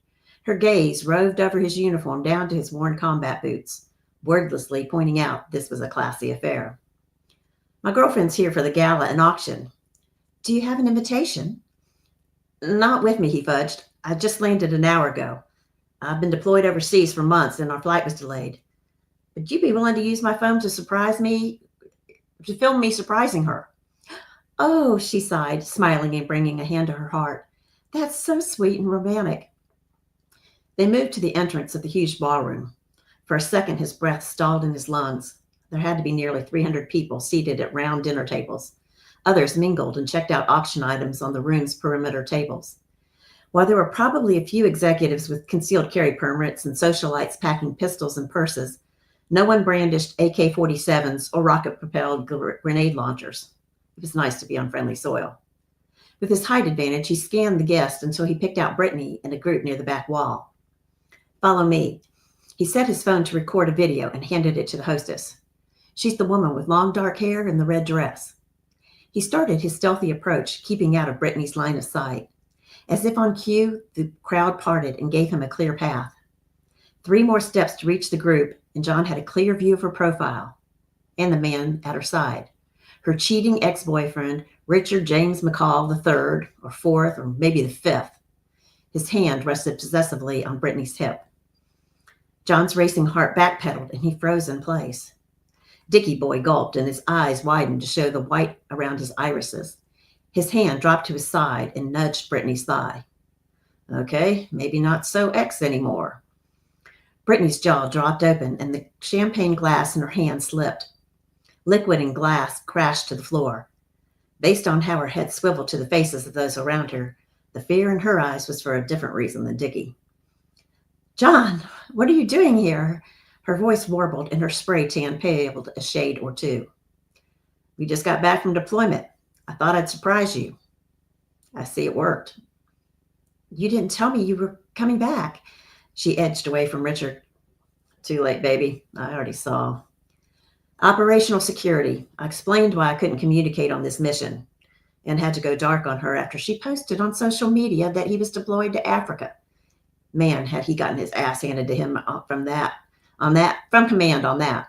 Her gaze roved over his uniform down to his worn combat boots, wordlessly pointing out this was a classy affair. "My girlfriend's here for the gala and auction. Do you have an invitation?" "Not with me," he fudged. "I just landed an hour ago. I've been deployed overseas for months and our flight was delayed. Would you be willing to use my phone to film me surprising her?" "Oh," she sighed, smiling and bringing a hand to her heart. "That's so sweet and romantic." They moved to the entrance of the huge ballroom. For a second, his breath stalled in his lungs. There had to be nearly 300 people seated at round dinner tables. Others mingled and checked out auction items on the room's perimeter tables. While there were probably a few executives with concealed carry permits and socialites packing pistols and purses, no one brandished AK-47s or rocket-propelled grenade launchers. It was nice to be on friendly soil. With his height advantage, he scanned the guests until he picked out Brittany in a group near the back wall. "Follow me." He set his phone to record a video and handed it to the hostess. "She's the woman with long dark hair and the red dress." He started his stealthy approach, keeping out of Brittany's line of sight. As if on cue, the crowd parted and gave him a clear path. 3 more steps to reach the group, and John had a clear view of her profile and the man at her side. Her cheating ex-boyfriend, Richard James McCall III, or 4th, or maybe the 5th. His hand rested possessively on Brittany's hip. John's racing heart backpedaled, and he froze in place. Dickie boy gulped, and his eyes widened to show the white around his irises. His hand dropped to his side and nudged Brittany's thigh. Okay, maybe not so ex anymore. Brittany's jaw dropped open, and the champagne glass in her hand slipped. Liquid and glass crashed to the floor. Based on how her head swiveled to the faces of those around her, the fear in her eyes was for a different reason than Dickie. "John, what are you doing here?" Her voice warbled and her spray tan paled a shade or two. "We just got back from deployment. I thought I'd surprise you." "I see it worked." "You didn't tell me you were coming back." She edged away from Richard. "Too late, baby. I already saw." "Operational security. I explained why I couldn't communicate on this mission and had to go dark on her after she posted on social media that he was deployed to Africa. Man, had he gotten his ass handed to him from command on that."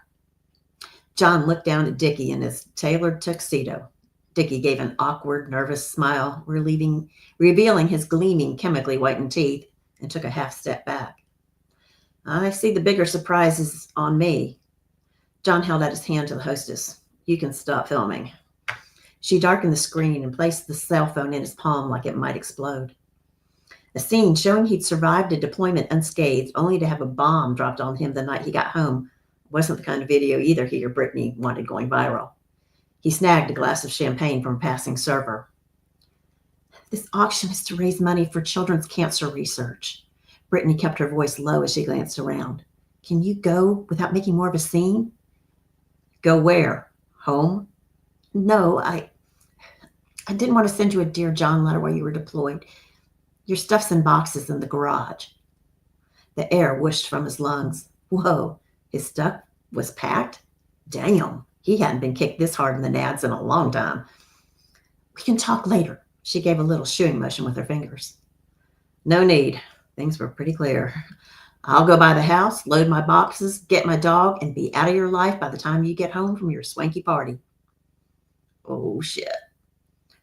John looked down at Dickie in his tailored tuxedo. Dickie gave an awkward, nervous smile, revealing his gleaming, chemically whitened teeth, and took a half step back. "I see the bigger surprise is on me." John held out his hand to the hostess. "You can stop filming." She darkened the screen and placed the cell phone in his palm like it might explode. A scene showing he'd survived a deployment unscathed, only to have a bomb dropped on him the night he got home, wasn't the kind of video either he or Brittany wanted going viral. He snagged a glass of champagne from a passing server. "This auction is to raise money for children's cancer research." Brittany kept her voice low as she glanced around. "Can you go without making more of a scene?" "Go where? Home?" "No, I didn't want to send you a Dear John letter while you were deployed. Your stuff's in boxes in the garage." The air whooshed from his lungs. Whoa, his stuff was packed? Damn, he hadn't been kicked this hard in the nads in a long time. "We can talk later." She gave a little shooing motion with her fingers. "No need. Things were pretty clear. I'll go by the house, load my boxes, get my dog, and be out of your life by the time you get home from your swanky party." "Oh, shit."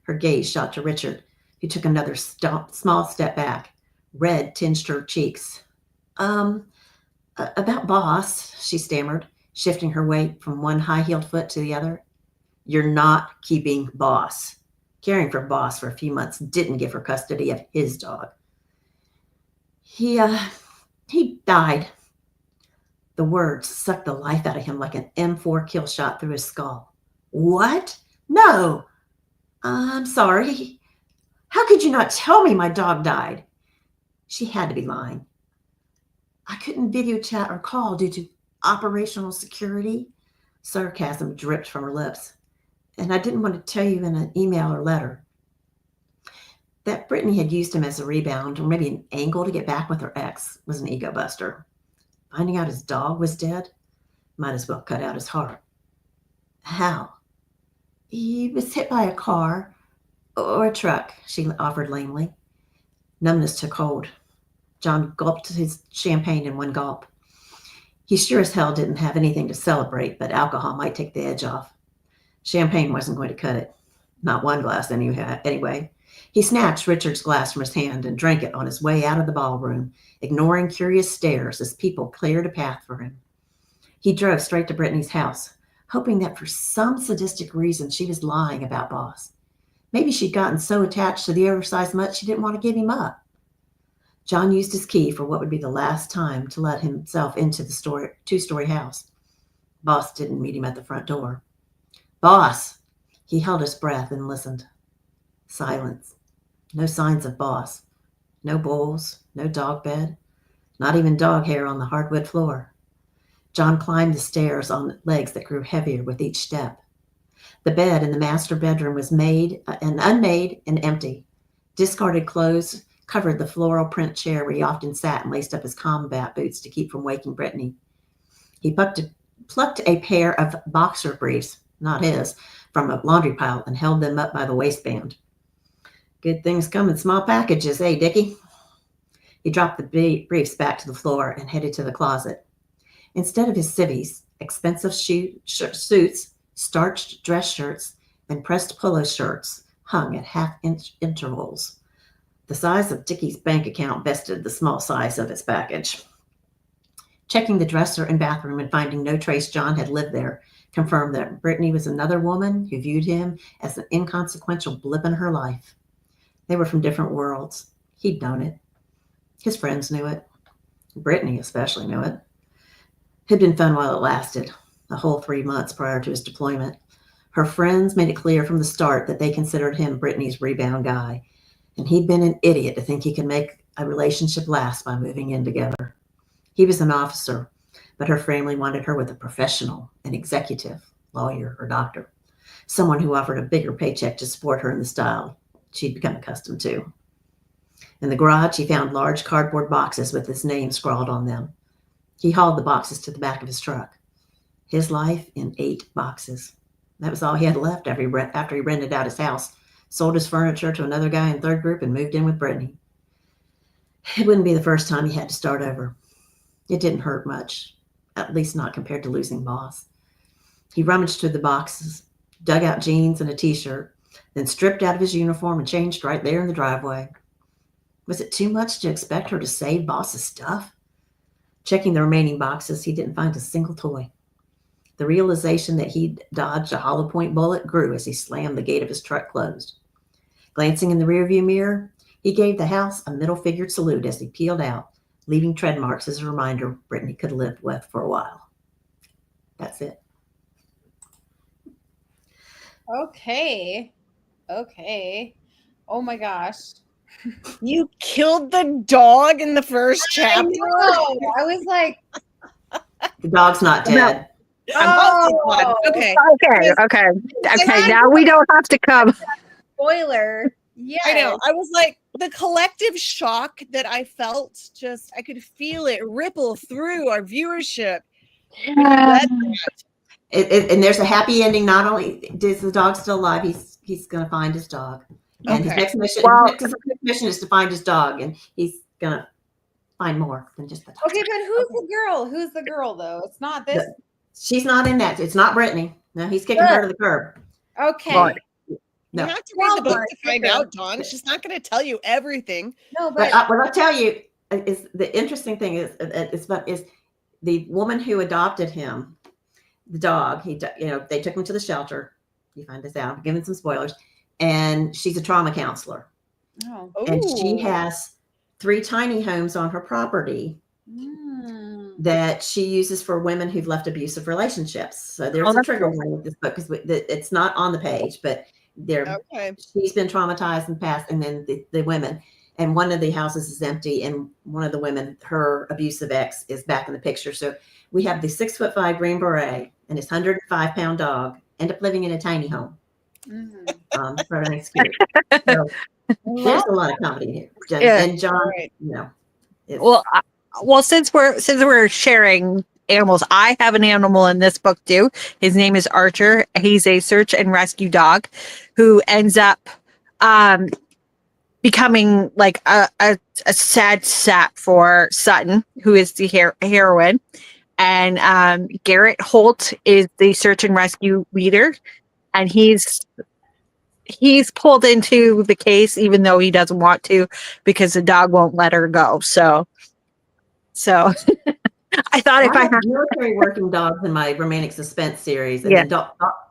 Her gaze shot to Richard, who took another small step back. Red tinged her cheeks. About Boss, she stammered, shifting her weight from one high-heeled foot to the other. You're not keeping Boss. Caring for Boss for a few months didn't give her custody of his dog. He died. The words sucked the life out of him like an M4 kill shot through his skull. What? No. I'm sorry. How could you not tell me my dog died? She had to be lying. I couldn't video chat or call due to operational security. Sarcasm dripped from her lips. And I didn't want to tell you in an email or letter. That Brittany had used him as a rebound or maybe an angle to get back with her ex was an ego buster. Finding out his dog was dead might as well cut out his heart. How? He was hit by a car or a truck, she offered lamely. Numbness took hold. John gulped his champagne in one gulp. He sure as hell didn't have anything to celebrate, but alcohol might take the edge off. Champagne wasn't going to cut it. Not one glass anyway. He snatched Richard's glass from his hand and drank it on his way out of the ballroom, ignoring curious stares as people cleared a path for him. He drove straight to Brittany's house, hoping that for some sadistic reason she was lying about Boss. Maybe she'd gotten so attached to the oversized mutt she didn't want to give him up. John used his key for what would be the last time to let himself into the two-story house. Boss didn't meet him at the front door. Boss! He held his breath and listened. Silence. No signs of Boss. No bowls, no dog bed, not even dog hair on the hardwood floor. John climbed the stairs on legs that grew heavier with each step. The bed in the master bedroom was unmade and empty. Discarded clothes covered the floral print chair where he often sat and laced up his combat boots to keep from waking Brittany. He plucked a pair of boxer briefs, not his, from a laundry pile and held them up by the waistband. Good things come in small packages, eh, Dickie? He dropped the briefs back to the floor and headed to the closet. Instead of his civvies, expensive suits, starched dress shirts, and pressed polo shirts hung at half-inch intervals. The size of Dickie's bank account bested the small size of its package. Checking the dresser and bathroom and finding no trace John had lived there confirmed that Brittany was another woman who viewed him as an inconsequential blip in her life. They were from different worlds. He'd known it. His friends knew it. Brittany especially knew it. It had been fun while it lasted, a whole 3 months prior to his deployment. Her friends made it clear from the start that they considered him Brittany's rebound guy, and he'd been an idiot to think he could make a relationship last by moving in together. He was an officer, but her family wanted her with a professional, an executive, lawyer, or doctor, someone who offered a bigger paycheck to support her in the style she'd become accustomed to. In the garage, he found large cardboard boxes with his name scrawled on them. He hauled the boxes to the back of his truck. His life in 8 boxes. That was all he had left after he rented out his house, sold his furniture to another guy in third group, and moved in with Brittany. It wouldn't be the first time he had to start over. It didn't hurt much, at least not compared to losing Boss. He rummaged through the boxes, dug out jeans and a t-shirt, then stripped out of his uniform and changed right there in the driveway. Was it too much to expect her to save Boss's stuff? Checking the remaining boxes, he didn't find a single toy. The realization that he'd dodged a hollow point bullet grew as he slammed the gate of his truck closed. Glancing in the rearview mirror, he gave the house a middle-fingered salute as he peeled out, leaving tread marks as a reminder Brittany could live with for a while. That's it. Okay. Oh my gosh. You killed the dog in the first chapter. I was like, The dog's not dead. oh, Okay. Okay. Now we don't have to come. spoiler. Yeah. I know. I was like, the collective shock that I felt, I could feel it ripple through our viewership. And there's a happy ending. Not only is the dog still alive, he's going to find his dog. And his next mission is to find his dog, and he's going to find more than just the dog. Okay, but who's the girl? Who's the girl, though? It's not this. She's not in that. It's not Brittany. No, he's kicking her to the curb. Okay. Right. You No. have to read the book Walmart, to find sure. out, Dawn. She's not going to tell you everything. No, But but what I'll tell you is the interesting thing is the woman who adopted him, the dog. They took him to the shelter. You find this out. I'm giving some spoilers, and she's a trauma counselor, oh. and she Ooh. has 3 tiny homes on her property Mm. that she uses for women who've left abusive relationships. So there's Oh, a that's trigger cool. warning with this book because it's not on the page, but Okay. she's been traumatized in the past, and then the women. And one of the houses is empty, and one of the women, her abusive ex, is back in the picture. So we have the 6'5" Green Beret and his 105-pound dog end up living in a tiny home. Mm. For the next year. So there's a lot of comedy here. Yeah. And John, Right. Well, since we're sharing animals, I have an animal in this book too. His name is Archer. He's a search and rescue dog who ends up becoming like a sad sap for Sutton, who is the heroine. And Garrett Holt is the search and rescue leader, and he's pulled into the case even though he doesn't want to because the dog won't let her go. So I thought if I have had, military working dogs in my romantic suspense series, and Yeah. then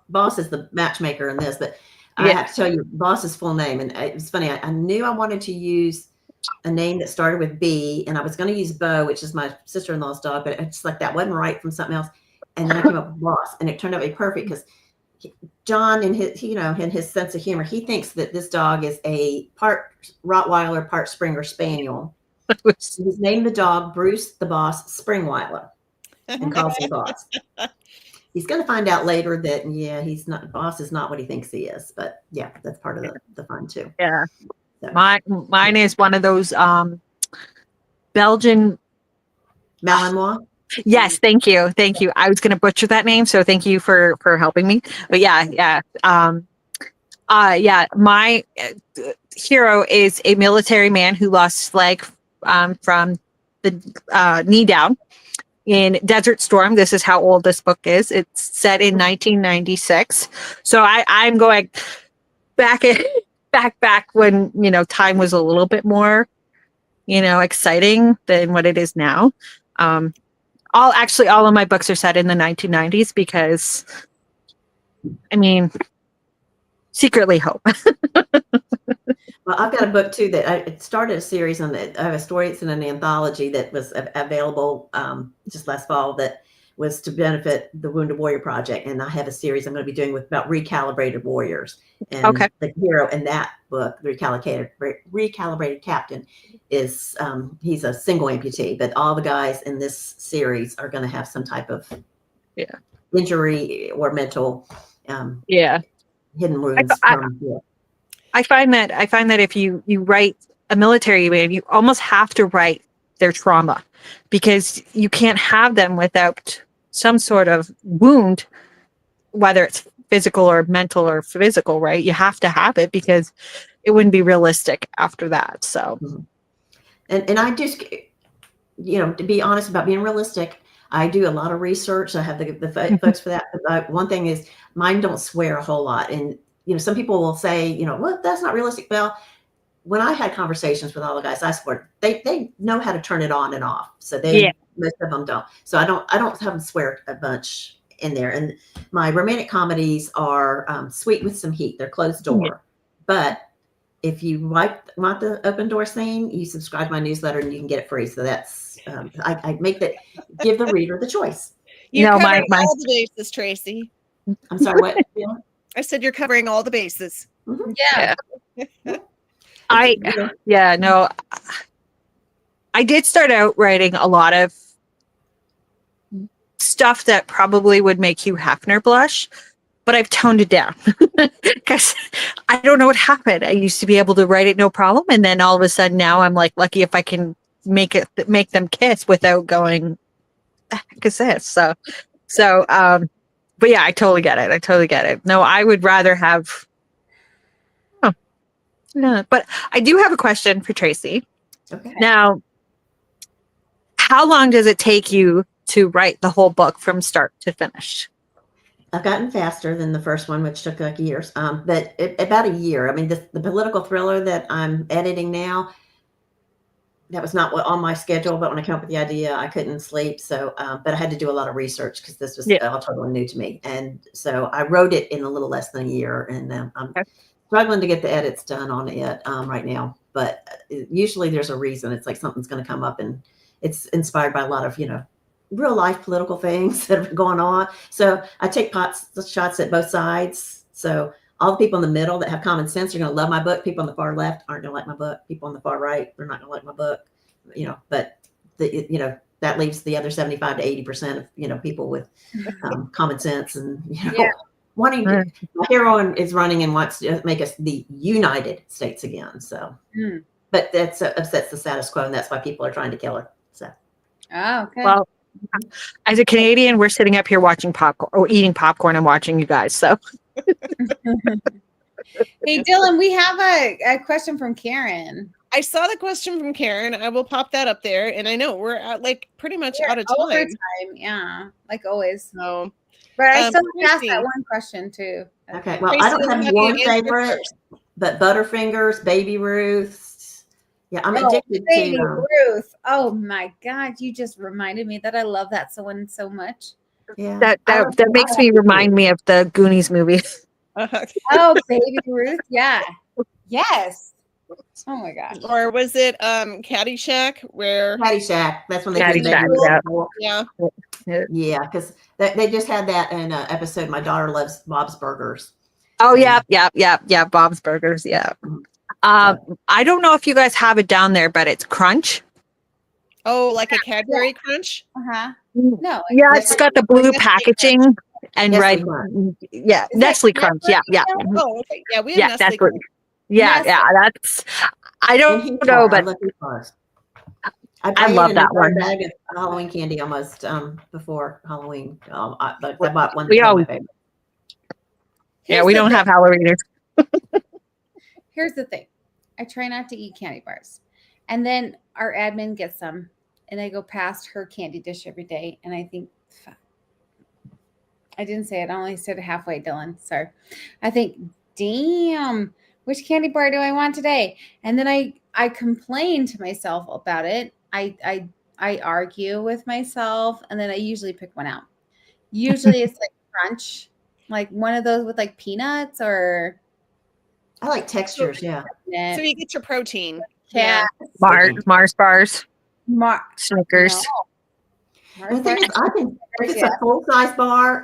Boss is the matchmaker in this, but I Yeah. have to tell you Boss's full name. And it was funny. I knew I wanted to use a name that started with B, and I was going to use Bo, which is my sister-in-law's dog, but it's like that wasn't right from something else. And then I came up with Boss, and it turned out to be perfect because John, in his sense of humor, he thinks that this dog is a part Rottweiler, part Springer Spaniel. He's named the dog Bruce the Boss Springweiler and calls him Boss. He's going to find out later that, he's not, Boss is not what he thinks he is. But yeah, that's part of the fun too. yeah, So, mine is one of those Belgian. Malinois. Yes, thank you. I was going to butcher that name, so thank you for helping me. But yeah. My hero is a military man who lost his leg from the knee down in Desert Storm. This is how old this book is. It's set in 1996. So I'm going back when time was a little bit more exciting than what it is now. All of my books are set in the 1990s because, secretly hope. Well, I've got a book too that I started a series on that. I have a story. It's in an anthology that was available just last fall that was to benefit the Wounded Warrior Project. And I have a series I'm going to be doing about recalibrated warriors. And Okay. the hero in that book, the recalibrated captain, is he's a single amputee, but all the guys in this series are going to have some type of injury or mental hidden wounds. I find that if you write a military man, you almost have to write their trauma because you can't have them without some sort of wound, whether it's physical or mental or physical, right? You have to have it because it wouldn't be realistic after that. So, and I just, to be honest about being realistic, I do a lot of research. I have the folks for that. But one thing is mine don't swear a whole lot. And some people will say, well, that's not realistic. Well, when I had conversations with all the guys I swear, they know how to turn it on and off. So most of them don't. So I don't have them swear a bunch in there. And my romantic comedies are sweet with some heat. They're closed door. But if you want the open door scene, you subscribe to my newsletter and you can get it free. So that's I make that give the reader the choice. You cover all the bases, Tracy. I'm sorry, what? I said you're covering all the bases. Mm-hmm. Yeah. I did start out writing a lot of stuff that probably would make Hugh Hefner blush, but I've toned it down because I don't know what happened. I used to be able to write it no problem, and then all of a sudden now I'm like lucky if I can make them kiss without going, the heck is this? So but yeah, I totally get it. No, I would rather have. No, but I do have a question for Tracy. Okay. Now, how long does it take you to write the whole book from start to finish? I've gotten faster than the first one, which took like years. But about a year. I mean, the political thriller that I'm editing now, that was not on my schedule. But when I came up with the idea, I couldn't sleep. So, but I had to do a lot of research because this was all totally new to me. And so I wrote it in a little less than a year, and I'm struggling to get the edits done on it right now. But usually there's a reason. It's like something's going to come up, and it's inspired by a lot of real life political things that are going on. So I take shots at both sides. So all the people in the middle that have common sense are going to love my book. People on the far left aren't going to like my book. People on the far right, they're not going to like my book. But that leaves the other 75 to 80% of people with common sense and wanting to. My hero is running and wants to make us the United States again. So, but that upsets the status quo, and that's why people are trying to kill her. So, okay. Well, as a Canadian, we're sitting up here watching popcorn or eating popcorn and watching you guys. So, hey, Dylann, we have a question from Karen. I saw the question from Karen. I will pop that up there. And I know we're at pretty much out of time. Yeah, like always. So, but I still asked that one question too. Okay, well, I don't have one favorite, but Butterfingers, Baby Ruths. Yeah, I'm addicted Baby to Ruth. Oh my God, you just reminded me that I love that one so much. Yeah, that makes me remind me of the Goonies movie. Oh, Baby Ruth, yeah, yes. Oh my gosh. Or was it Caddyshack? Caddyshack. That's when they Caddyshack. Yeah, because they just had that in an episode. My daughter loves Bob's Burgers. Oh yeah, Bob's Burgers. Yeah. I don't know if you guys have it down there, but it's Crunch. Oh, like a Cadbury Crunch? No. Yeah, it's got the blue packaging and Nestle red. Crunch. Yeah, Nestle Crunch. Yeah. Oh, okay. Yeah, we have Nestle Crunch. Yeah, that's. I don't know, but I love that one. Bag of Halloween candy almost before Halloween. I bought one. We don't have Halloweeners. Here's the thing. I try not to eat candy bars. And then our admin gets them. And I go past her candy dish every day. And I think, fuck. I didn't say it. I only said it halfway, Dylann. Sorry. I think, damn, which candy bar do I want today? And then I complain to myself about it. I argue with myself. And then I usually pick one out. Usually it's like Crunch. Like one of those with like peanuts or... I like textures, yeah. So you get your protein. Yeah. Mars bars. Snickers. The thing is, if it's a full size bar,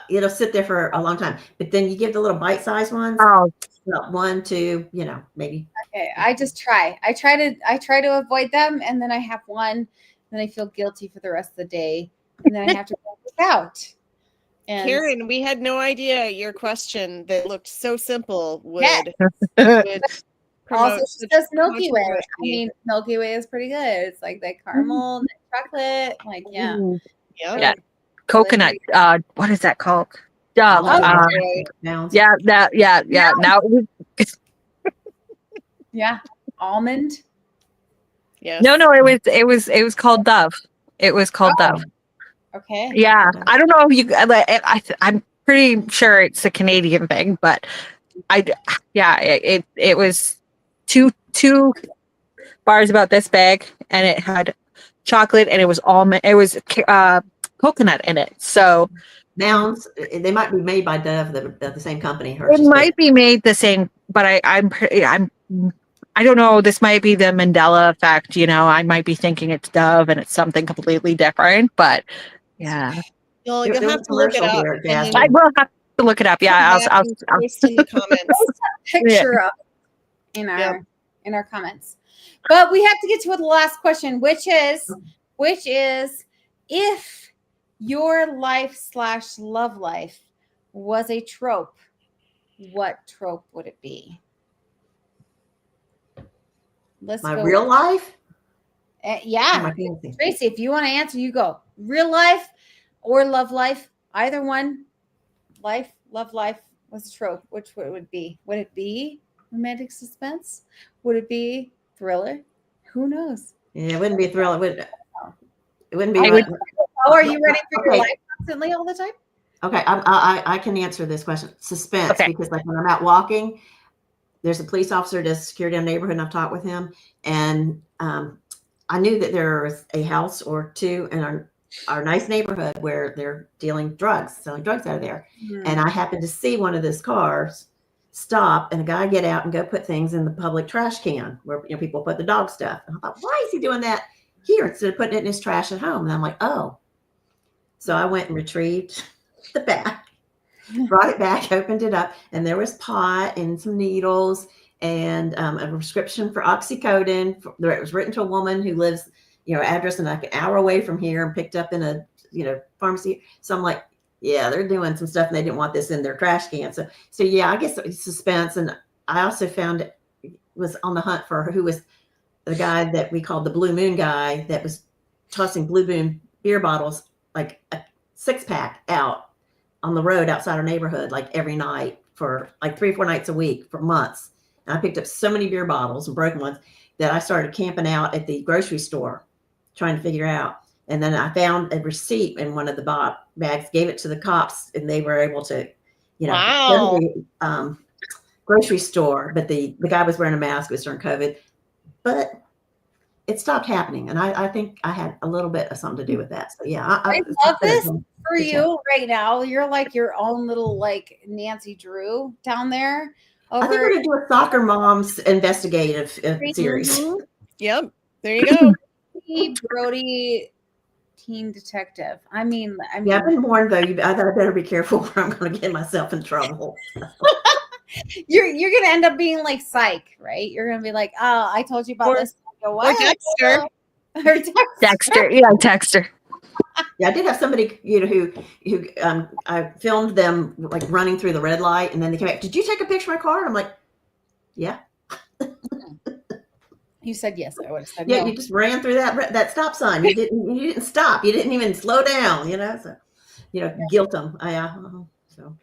it'll sit there for a long time. But then you give the little bite size ones. Oh, well, 1, 2, maybe. Okay, I just try. I try to avoid them, and then I have one. Then I feel guilty for the rest of the day, and then I have to go without. And Karen, we had no idea your question that looked so simple would also she says Milky Way. I mean, Milky Way is pretty good. It's like that caramel and chocolate. Like, yeah. Yeah. Coconut. What is that called? Yeah. Now yeah. Almond. Yeah. No, it was called Dove. It was called Dove. Okay. Yeah, I don't know if you. I'm pretty sure it's a Canadian thing, but it was two bars about this big, and it had chocolate, and it was almond. It was coconut in it. So Mounds, they might be made by Dove, the same company. It might be made the same, but I don't know. This might be the Mandela effect. I might be thinking it's Dove, and it's something completely different, but. Yeah, you'll have to look it up. I will have to look it up. Yeah, I'll post in the comments. Picture of in our comments. But we have to get to the last question, which is if your life/love life was a trope, what trope would it be? Let's My go. real life? Yeah. Tracy, if you want to answer, you go. Real life or love life, either one. Love life was a trope. Which would it be? Would it be romantic suspense? Would it be thriller? Who knows? Yeah, it wouldn't be a thriller. It wouldn't be. Are you ready for your life constantly all the time? Okay, I can answer this question. Suspense, Okay. because like when I'm out walking, there's a police officer who does security in the neighborhood, and I've talked with him, and I knew that there was a house or two in our nice neighborhood where they're selling drugs out of there. And I happened to see one of those cars stop and a guy get out and go put things in the public trash can where people put the dog stuff. And I thought, why is he doing that here instead of putting it in his trash at home? And I'm like, oh. So I went and retrieved the bag, brought it back, opened it up, and there was pot and some needles and a prescription for oxycodone. It was written to a woman who lives, address and like an hour away from here, and picked up in a, pharmacy. So I'm like, yeah, they're doing some stuff and they didn't want this in their trash can. So yeah, I guess it was suspense. And I also was on the hunt for who was the guy that we called the Blue Moon guy that was tossing Blue Moon beer bottles, like a 6-pack out on the road outside our neighborhood, like every night for like 3 or 4 nights a week for months. And I picked up so many beer bottles and broken ones that I started camping out at the grocery store trying to figure out. And then I found a receipt in one of the bags, gave it to the cops, and they were able to, Wow. go to the grocery store. But the guy was wearing a mask. It was during COVID. But it stopped happening. And I think I had a little bit of something to do with that. So, yeah. I love this for you right now. You're like your own little like Nancy Drew down there. I think we're going to do a soccer mom's investigative series. Mm-hmm. Yep. There you go. Brody teen detective. I mean, yeah, I've been warned though. I better be careful where I'm going to get myself in trouble. You're going to end up being like Psych, right? You're going to be like, oh, I told you about this. Go, or Dexter. Dexter. Yeah, Dexter. Yeah, I did have somebody, who I filmed them like running through the red light, and then they came back. Did you take a picture of my car? And I'm like, yeah. You said yes. I would have said yeah. no. You just ran through that stop sign. You didn't stop. You didn't even slow down. So guilt them. So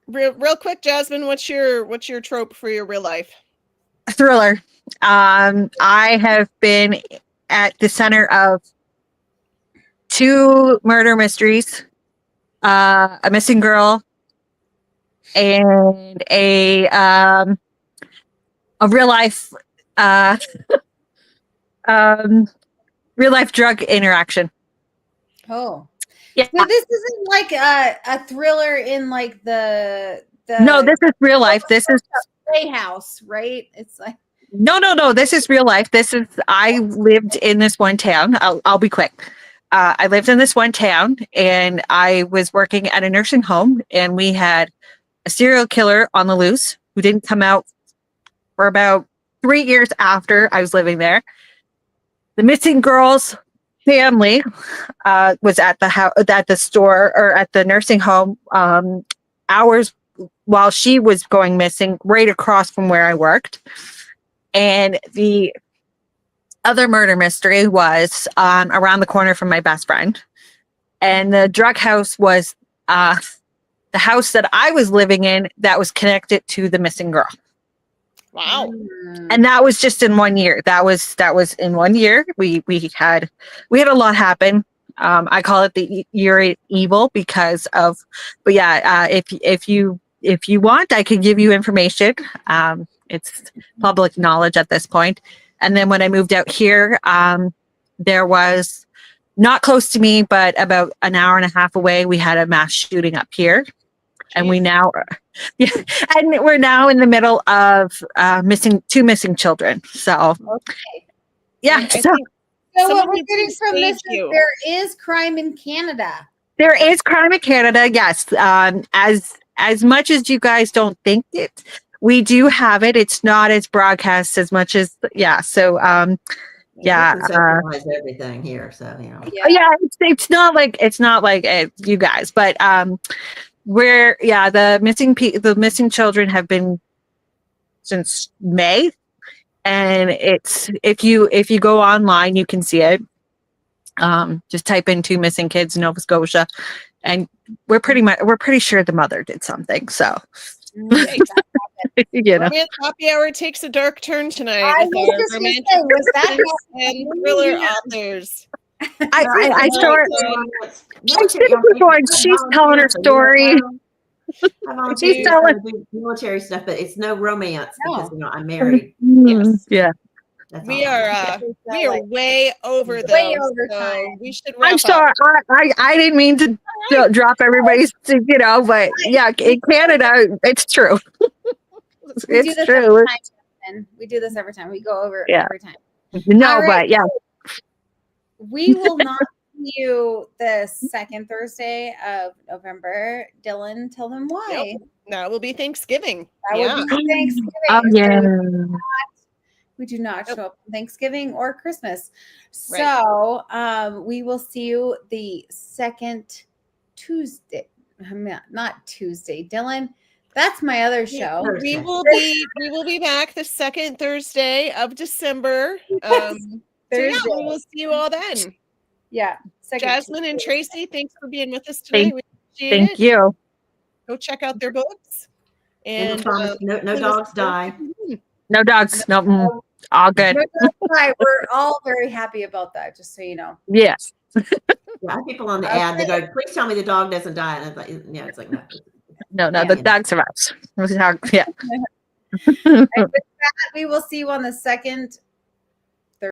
real quick, Jasmine, what's your trope for your real life? Thriller. I have been at the center of 2 murder mysteries, a missing girl, and a real life real life drug interaction. Oh, yeah. So this isn't like a thriller in like the No, this is real life. This is Playhouse, right? It's like no. This is real life. I lived in this one town. I'll be quick. I lived in this one town, and I was working at a nursing home, and we had a serial killer on the loose who didn't come out for about 3 years after I was living there. The missing girl's family was at the store or at the nursing home hours while she was going missing, right across from where I worked. And the other murder mystery was around the corner from my best friend. And the drug house was the house that I was living in that was connected to the missing girl. Wow. And that was just in 1 year. That was in 1 year. We had a lot happen. I call it the year evil because of, but yeah, if you want, I can give you information. It's public knowledge at this point. And then when I moved out here, there was, not close to me, but about an hour and a half away, we had a mass shooting up here. And we're now in the middle of two missing children. So, yeah. So what we're getting from this is there is crime in Canada. There is crime in Canada, yes. As much as you guys don't think it, we do have it. It's not as broadcast as much as, yeah. So, everything here. So, yeah, it's not like you guys, but the missing children have been since May, and it's if you go online, you can see it. Just type in 2 missing kids in Nova Scotia, and we're pretty sure the mother did something. So, Romance Happy Hour takes a dark turn tonight. Was that and thriller authors. I saw her. I see Military, the going. She's telling her story. I volunteer She's to telling. do military stuff, but it's no romance because No. I'm married. Yes. Yeah. That's We all. are way over though. Way over so time. we should wrap I'm up. sorry. I didn't mean to drop everybody's, but yeah, in Canada, it's true. We do It's this true. every time. And we do this every time. We go over Yeah. every time. No, All right. but yeah. We will not see you the second Thursday of November. Dylan, tell them why. That will be Thanksgiving. That would be Thanksgiving. Oh yeah. So we do not show up on Thanksgiving or Christmas. So we will see you the second Tuesday. Not Tuesday, Dylan. That's my other show. We will be back the second Thursday of December. So yeah, we will see you all then. Yeah. Jasmine and Tracy, thanks for being with us tonight. We appreciate Thank it. you. Go check out their books. And no dogs die. No dogs. No. All good. We're all very happy about that, just so you know. Yes. Yeah, I have people on the ad. They go, "Please tell me the dog doesn't die." And I thought, it's like no. No, the dog survives. Yeah. And with that, we will see you on the second